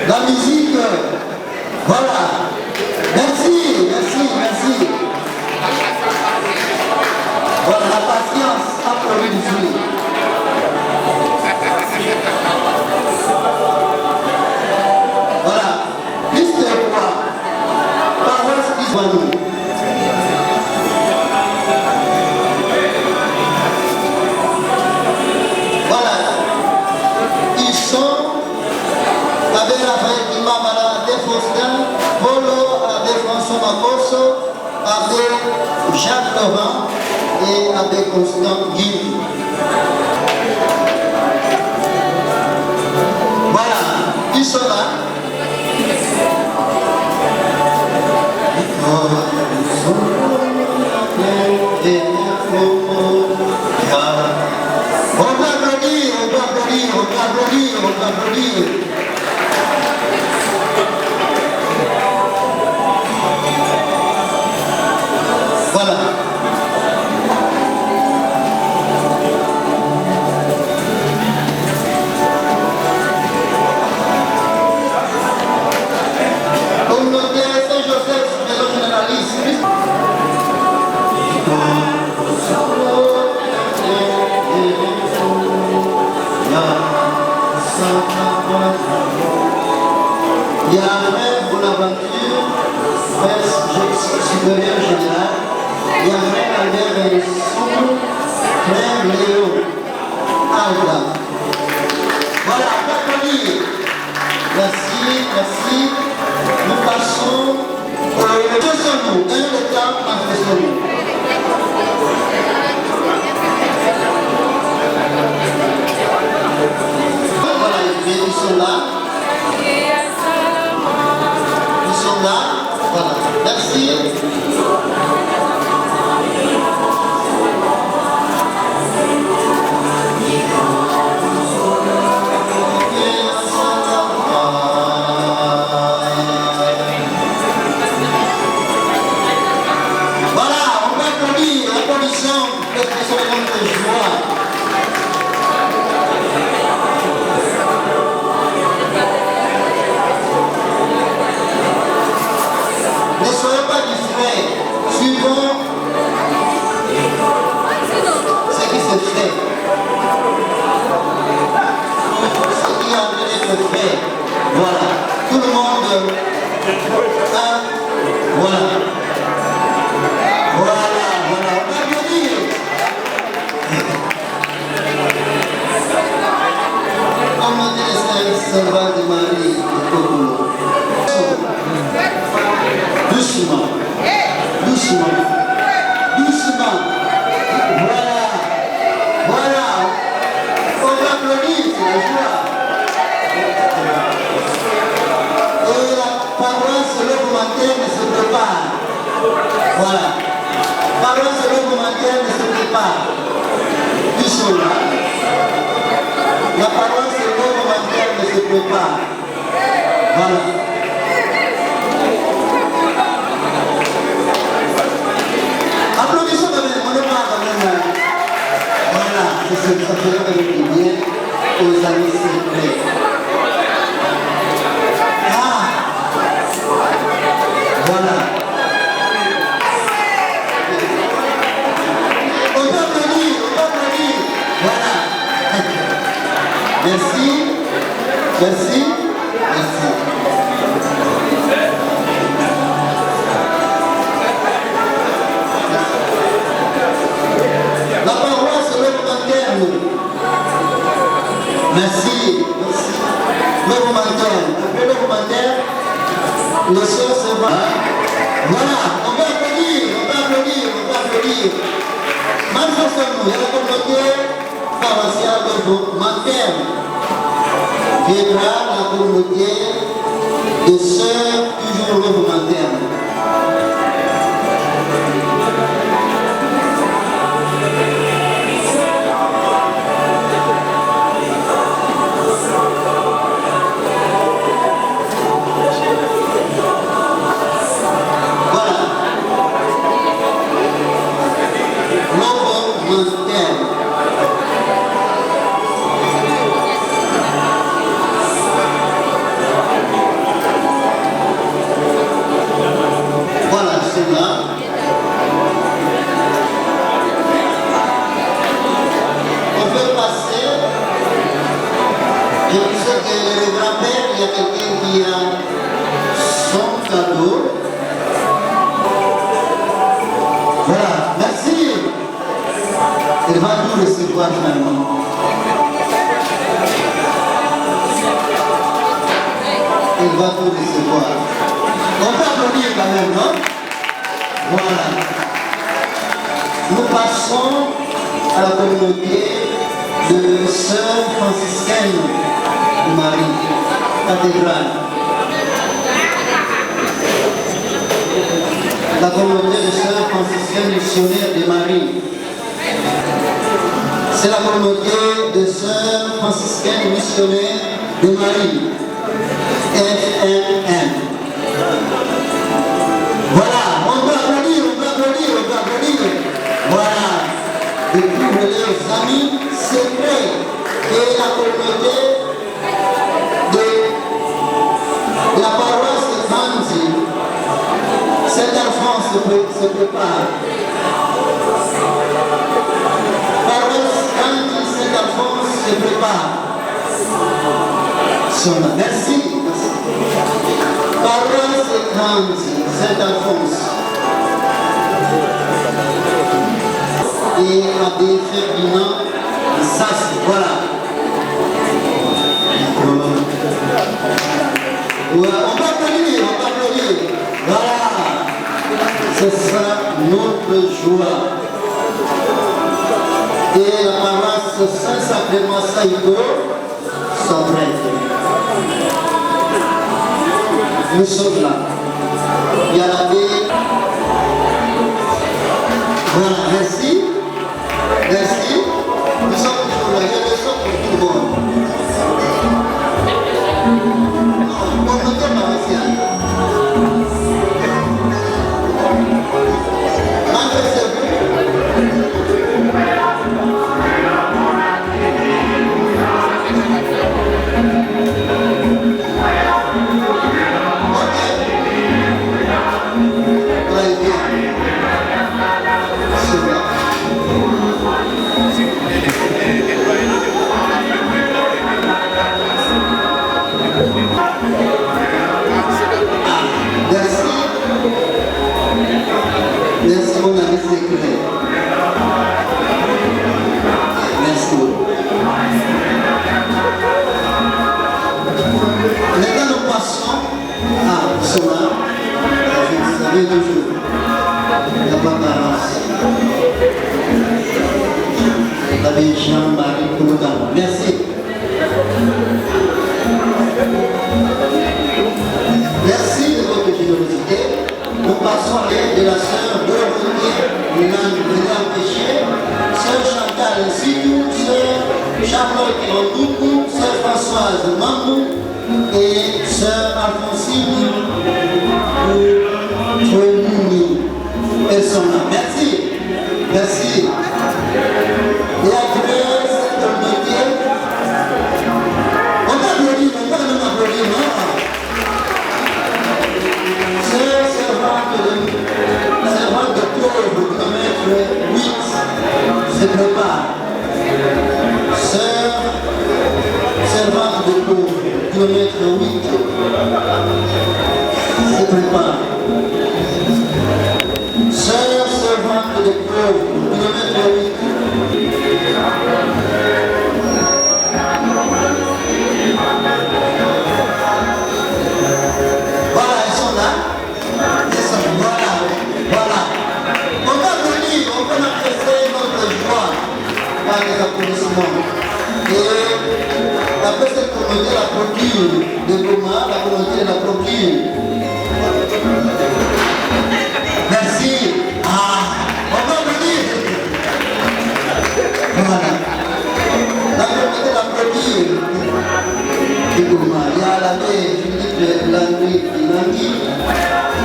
La musique, voilà. Merci, merci, merci. Voilà, la patience applaudit du fruit. Voilà, Christ est roi. Paroisse qui soit nous. Voilà, ils sont avec Raphaël Imamala de Faustin, Polo avec François Makoso, avec Jacques Laurent et avec Constant Guy. Voilà, ils sont là. On peut applaudir, on peut applaudir, on peut applaudir, on peut applaudir. Voilà. Communauté Saint-Joseph, maison généraliste. Il y a frère Bonaventure, frère supérieur général. Il y a frère Albert Benson, frère Léo Alba. Voilà, on peut applaudir. Merci, merci. Nous passons au faisons-nous. Dans le temps, faisons-nous. Voilà, ils sont là. Ils sont là. Voilà. Merci. Voilà, on va applaudir la condition d'expression de notre joie. Ne soyez pas distraits, suivons ce qui se fait. Ce qui est en train d'être fait. Voilà. Tout le monde a. Voilà. Voilà, voilà. On va applaudir. Comme dit le servant de Marie de Kokolo. Doucement, doucement, doucement. Voilà, voilà. On va applaudir, c'est la joie. Et la paroisse, le commentaire ne se prépare. Voilà. paroisse de l'homme humanitaire ne se prépare. Ils sont là. La paroisse de l'homme humanitaire ne se prépare. Voilà. Applaudissons quand même, on ne parle quand même. Voilà, c'est ce que ça fait quand même du bien aux amis secrets. Ah, voilà. On peut applaudir, on peut applaudir. Voilà. Merci, merci, merci. La paroisse de l'homme interne. Merci, merci. L'homme interne. Après l'homme interne, les choses se vont. Voilà, on va applaudir, on va applaudir, on va applaudir. Manifestons-nous, il y a la communauté paroissiale de l'homme interne. Viendra la communauté de sœurs toujours l'homme interne. Voilà, merci. Il va nous recevoir finalement. Il va nous recevoir. On peut applaudir quand même, non? Voilà. Nous passons à la communauté de sœurs franciscaines de Marie, cathédrale. La communauté de sœurs franciscaines missionnaires de Marie. C'est la communauté de sœurs franciscaines missionnaires de Marie. FNM. Voilà, on peut applaudir, on peut applaudir, on peut applaudir. Voilà, de tous leurs amis secrets et la communauté de la paroisse de Zanzi. Cette enfance se prépare. Paroisse Zanzi, cette enfance se prépare. Merci. Paroisse de Zanzi, cette enfance. Et Abbé Ferdinand Sass, voilà. Ouais, on va applaudir, on va applaudir. Voilà. C'est ça notre joie. Et la paroisse Saint-Sacrement Saïdo sont prêts. Nous sommes là. Il y a la paix. Voilà, merci. Merci. Nous sommes toujours là. Il y a des choses pour tout le monde. Non, on ne peut pas ici. Merci mon ami secret. Merci. Maintenant nous passons à cela. Vous savez toujours. La préparation. L'abbé Jean-Marie Kouloudam. Merci. Merci de votre générosité. Nous passons à l'aide de la sœur Dorothée Sœur Chantal Sitou, Sœur Charlotte Ondoukou, Sœur Françoise Mamou et Sœur Alphonsine Oumouni. Elles sont là. Merci. Merci. Et après cette communauté, on va applaudir, on va nous applaudir, non? Sœur servante de pauvre, kilomètre 8, se prépare. Sœur servante de pauvre, kilomètre 8, se prépare. Sœur servante de pauvre, kilomètre 8. Voilà, elles sont là. Voilà. On va venir, on va manifester notre joie par les applaudissements. Et après cette communauté, la procure de Goma, la communauté de la procure. Merci. On va venir. Voilà. La communauté de la procure de Goma. Il y a l'abbé Philippe Langui.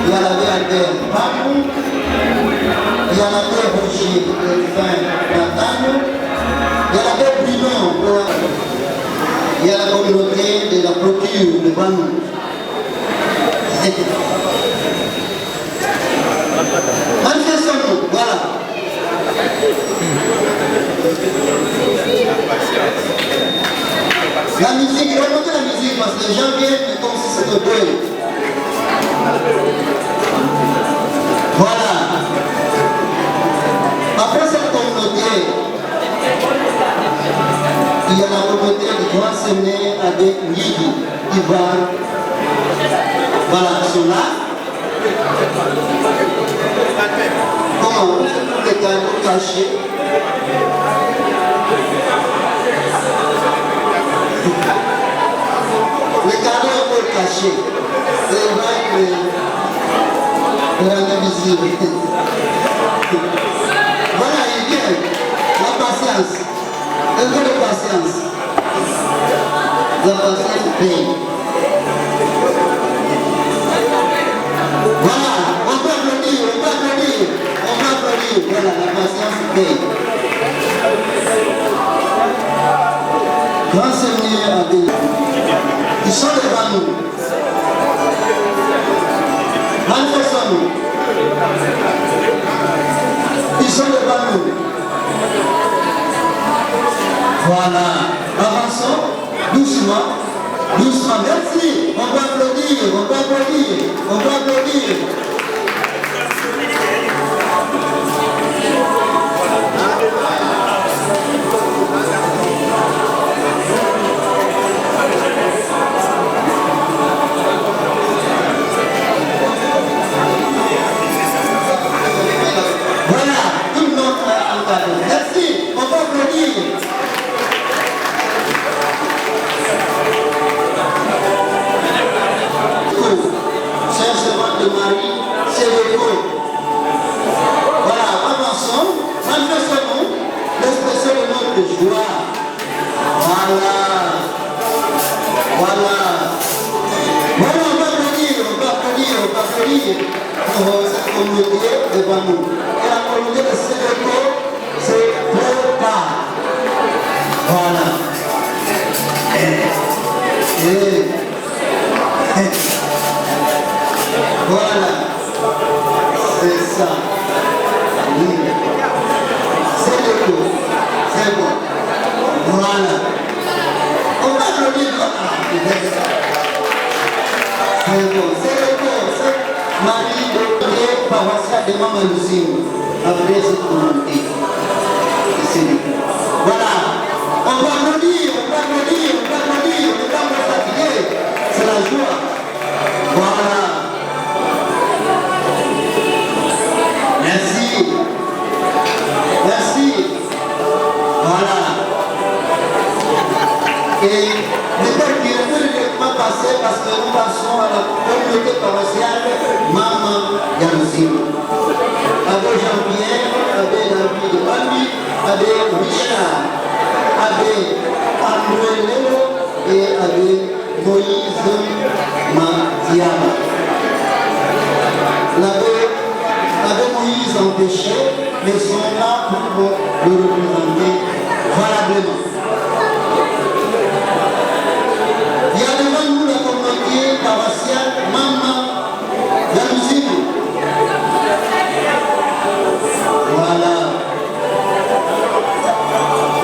Il y a l'abbé Albert Pamou, il y a l'abbé Roger Delphin Natano, il y a l'abbé Bruno, il y a la communauté de la procure de Banou. Manifestons-nous, voilà. La musique, remontez la musique parce que les gens viennent comme si c'était beau. Voilà. Après cette communauté, il y a la communauté de Grand Séné avec Nidi qui va. Voilà, ils sont là. Comment les cadeaux cachés. Les cadeaux un peu cachés. C'est vrai que invisible. Voilà, il vient. La patience. Un peu de patience. La patience paye. Voilà, on peut applaudir, on peut applaudir. On peut applaudir. Voilà, la patience paye. Grand Seigneur a dit, ils sont devant nous. Manifestons-nous. Ils sont devant nous. Voilà. Avançons. Doucement. Doucement. Merci. On peut applaudir. On peut applaudir. On peut applaudir. Merci, on va applaudir. Chers servants de Marie, c'est le beau. Voilà, avançons, manifestons-nous l'expression de notre joie. Voilà. Voilà. Voilà, on va applaudir, on va applaudir, on va applaudir pour cette communauté devant nous. Et la communauté de Sénéco, c'est trop tard. Voilà. Voilà. C'est ça. Oui. C'est le coup. C'est bon. Voilà. On va applaudir. C'est bon. C'est le coup. C'est Marie de paroissiale de Maman-Lusine. Après cette communauté. Voilà, on va applaudir, on va applaudir, on va applaudir, on va pas fatiguer, c'est la joie. Voilà. Merci. Merci. Voilà. Et peut-être qu'il est directement passé parce que nous passons à la communauté paroissiale Maman Yaloussine. Avec Jean-Pierre. avec André Lelo et avec Moïse Madiama. Avec Moïse en péché, mais sont là pour le représenter valablement. Il y a devant nous la communauté paroissiale Maman Galusine. Voilà.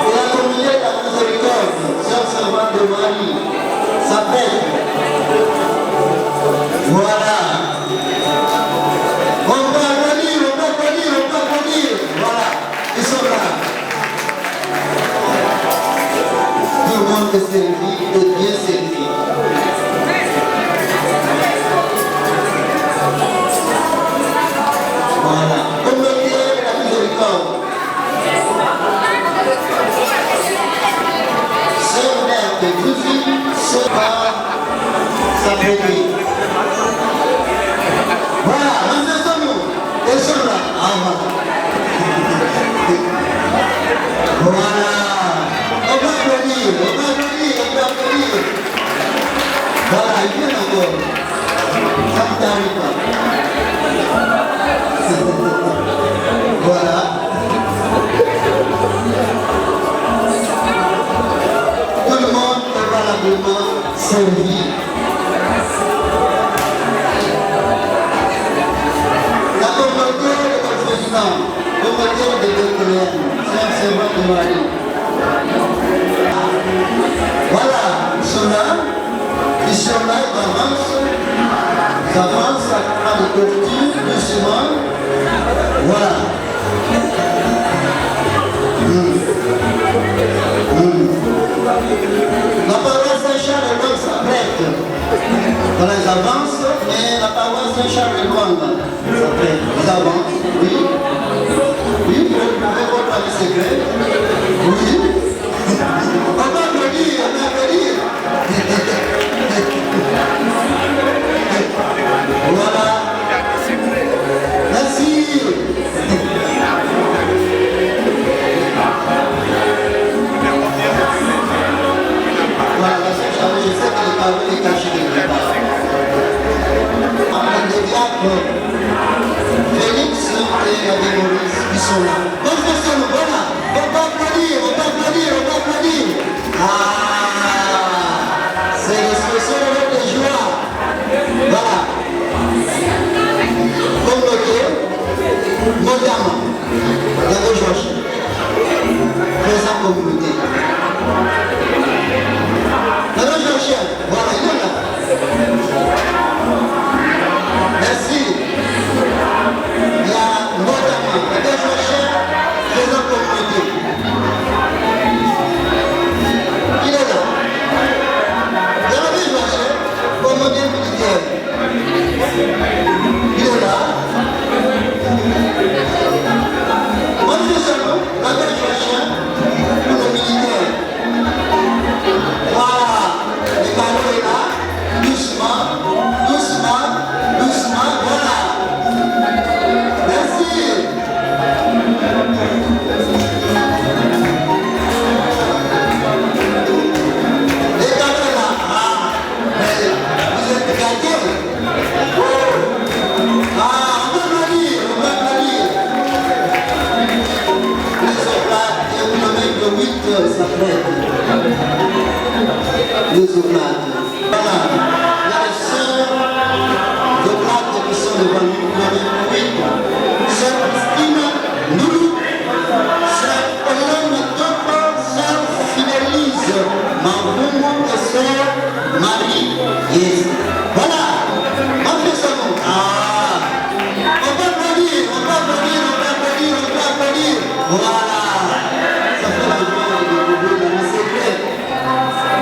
Et la communauté de la miséricorde, sœur servante de Marie, s'appelle. Voilà. On peut applaudir. Voilà. Ils sont là. Tout le monde est servi et bien servi. Voilà. Communauté de la miséricorde. Sœur mère de Gouzi, sœur s'appelle. Voilà, manifestons-nous. Ils sont là. Ah, voilà. On peut applaudir. Voilà, il vient encore. Ça ne t'arrive pas. Voilà. Tout le monde est valablement servi. La communauté de notre président, communauté de Bethléem, Saint Servant de Marie. Voilà, ils sont là, ils avancent à la couverture, doucement. Voilà. La paroisse Saint-Charles-de-Loire s'apprête. Voilà, ils avancent, mais la paroisse Saint-Charles-de-Loire s'apprête. Ils avancent, oui. Oui, vous pouvez voir par les secrets. Oui. On va applaudir. Voilà. Merci. Voilà, je sais que les paroles sont cachées quelque part. Les diacres, Félix et Abbé Maurice, qui sont là. Donc, voilà. On va applaudir. Ah, c'est l'expression de joie. Voilà. Communauté, notamment, Yahweh Georges, présent communauté. Yahweh Georges, voilà, il est là. Merci. Il y a notamment Yahweh Georges, présent communauté. Il est là. Yahweh Georges, communauté militaire. Il est là. Moi, je suis seulement la belle chercheur pour le militaire. Voilà. Le ballon est là. Doucement. Voilà. Merci. Les ballons là. Ah, mais vous êtes gâtés. Ah, on va lire. Les oblates, il y a une mec de 8 heures, ça prête. Les oblates. Voilà. Il y a les sœurs oblates qui sont devant nous, le 8. Sœur Christine, Loulou, sœur Hélène Topo, sœur Fidélise, Mamboumou et sœur Marie. Yes. Voilà. On fait ça. Ah. On peut applaudir. Voilà. Ça fait la joie de la secret.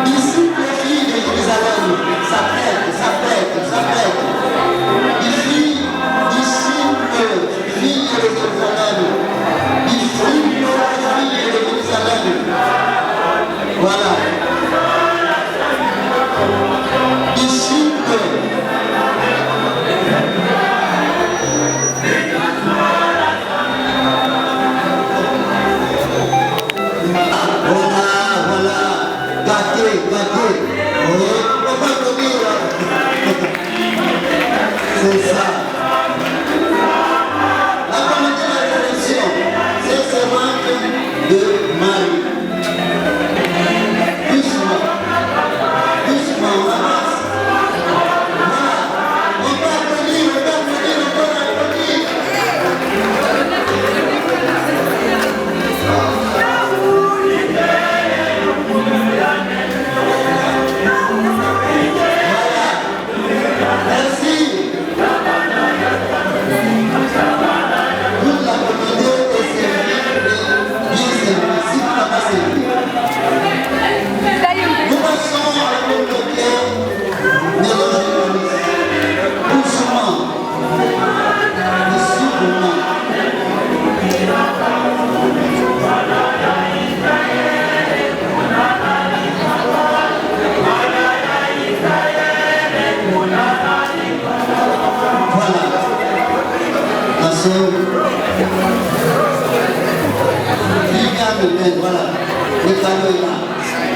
Disciples filles de Jérusalem, s'apprête. Il fit disciples filles de Jérusalem. Voilà. Disciples. Voilà, le cadeau est là.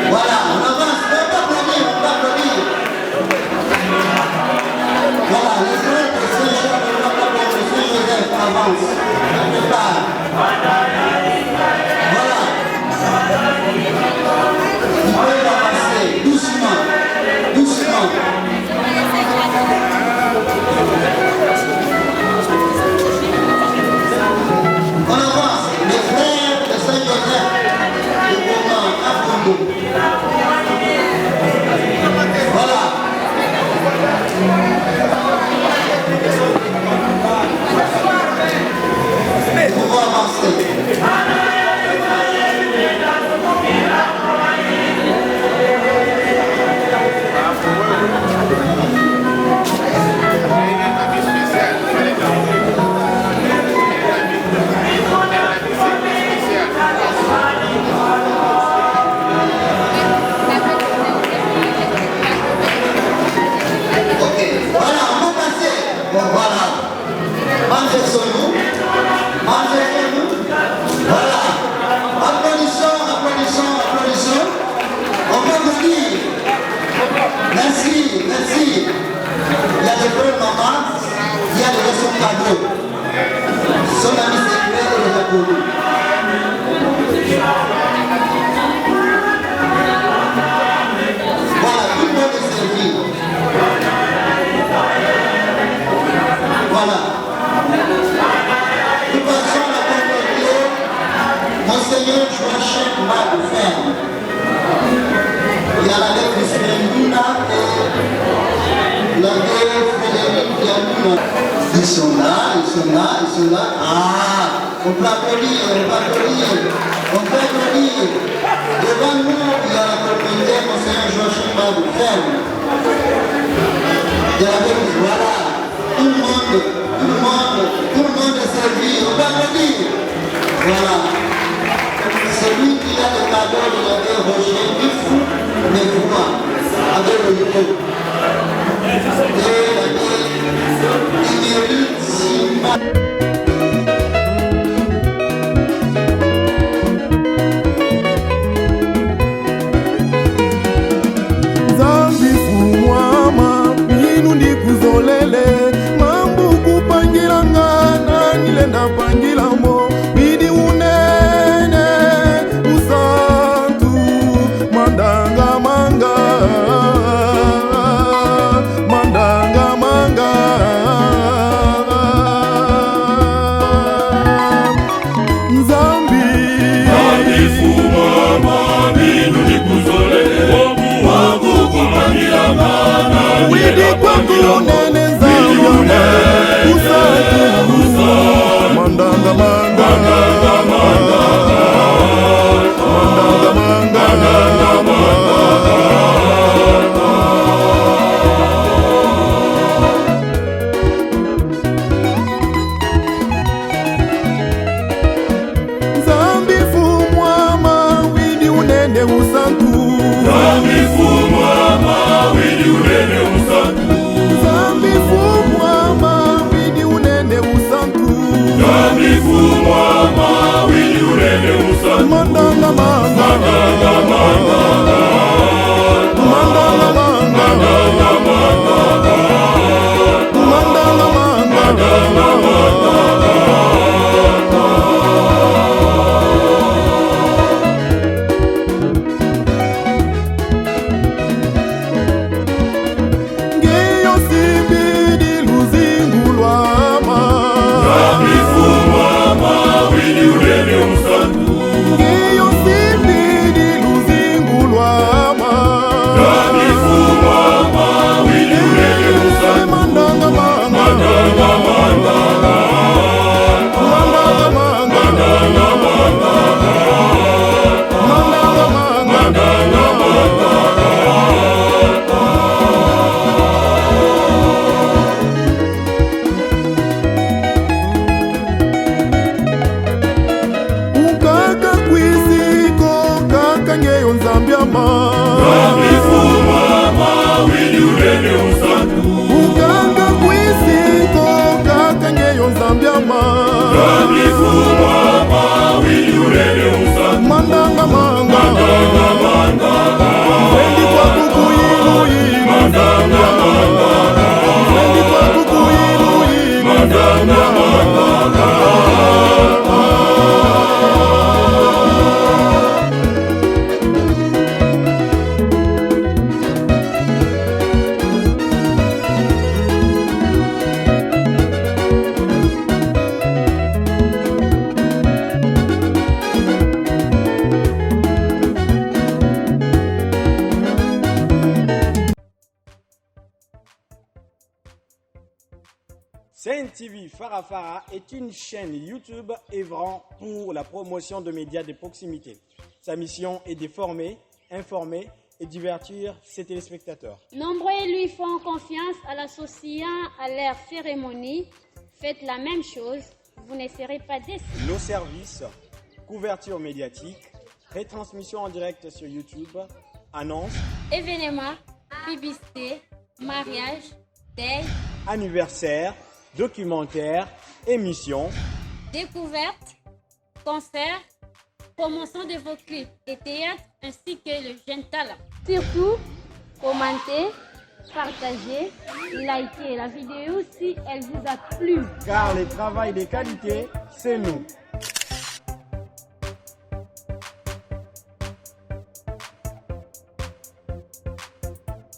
Voilà, on avance, on va applaudir, on va applaudir. Voilà, les frères de Saint-Jean de Saint-Joseph avancent. On prépare. Voilà. Ils peuvent avancer doucement, doucement. On avance, les frères de Saint-Joseph. Voilà. On va avancer. Voilà. Manifestons-nous. Manifestons-nous. Voilà. Applaudissons, applaudissons, applaudissons. On peut vous dire. Merci, merci. Il y a des bonnes mamans, il y a des son cadeaux. Son ami secret est déjà pour nous. Voilà, tout le monde est servi. Voilà. Nous passons à la conclusion. Monseigneur Joachim Madoufin. Il y a la lettre de Smerlina et l'abbé Frédéric Diamina. Ils sont là, ils sont là, ils sont là. Ah, on peut applaudir, on peut applaudir. On peut applaudir. Devant nous, il y a la propriété Monseigneur Joachim Madoufin. Il y a la lettre, voilà. Tout le monde est servi, on va le dire. Voilà. C'est lui qui a le cadeau de l'abbé Roger Mifou, mais moi, avec le micro. Et l'abbé Inérit Simba. Zambi fumwama, minu ndi kuzolele. Nilenda pangilamo idi unene usantu mandanga manga mandanga Farafara est une chaîne YouTube œuvrant pour la promotion de médias de proximité. Sa mission est de former, informer et divertir ses téléspectateurs. Nombreux lui font confiance en l'associant à leur cérémonie. Faites la même chose, vous ne serez pas déçus. Nos services, couverture médiatique, retransmission en direct sur YouTube, annonces, événements, publicité, mariage, deuil, anniversaire, documentaires, émissions, découvertes, concerts, promotion de vos clips et théâtre ainsi que le jeune talent. Surtout, commentez, partagez, likez la vidéo si elle vous a plu. Car le travail de qualité, c'est nous.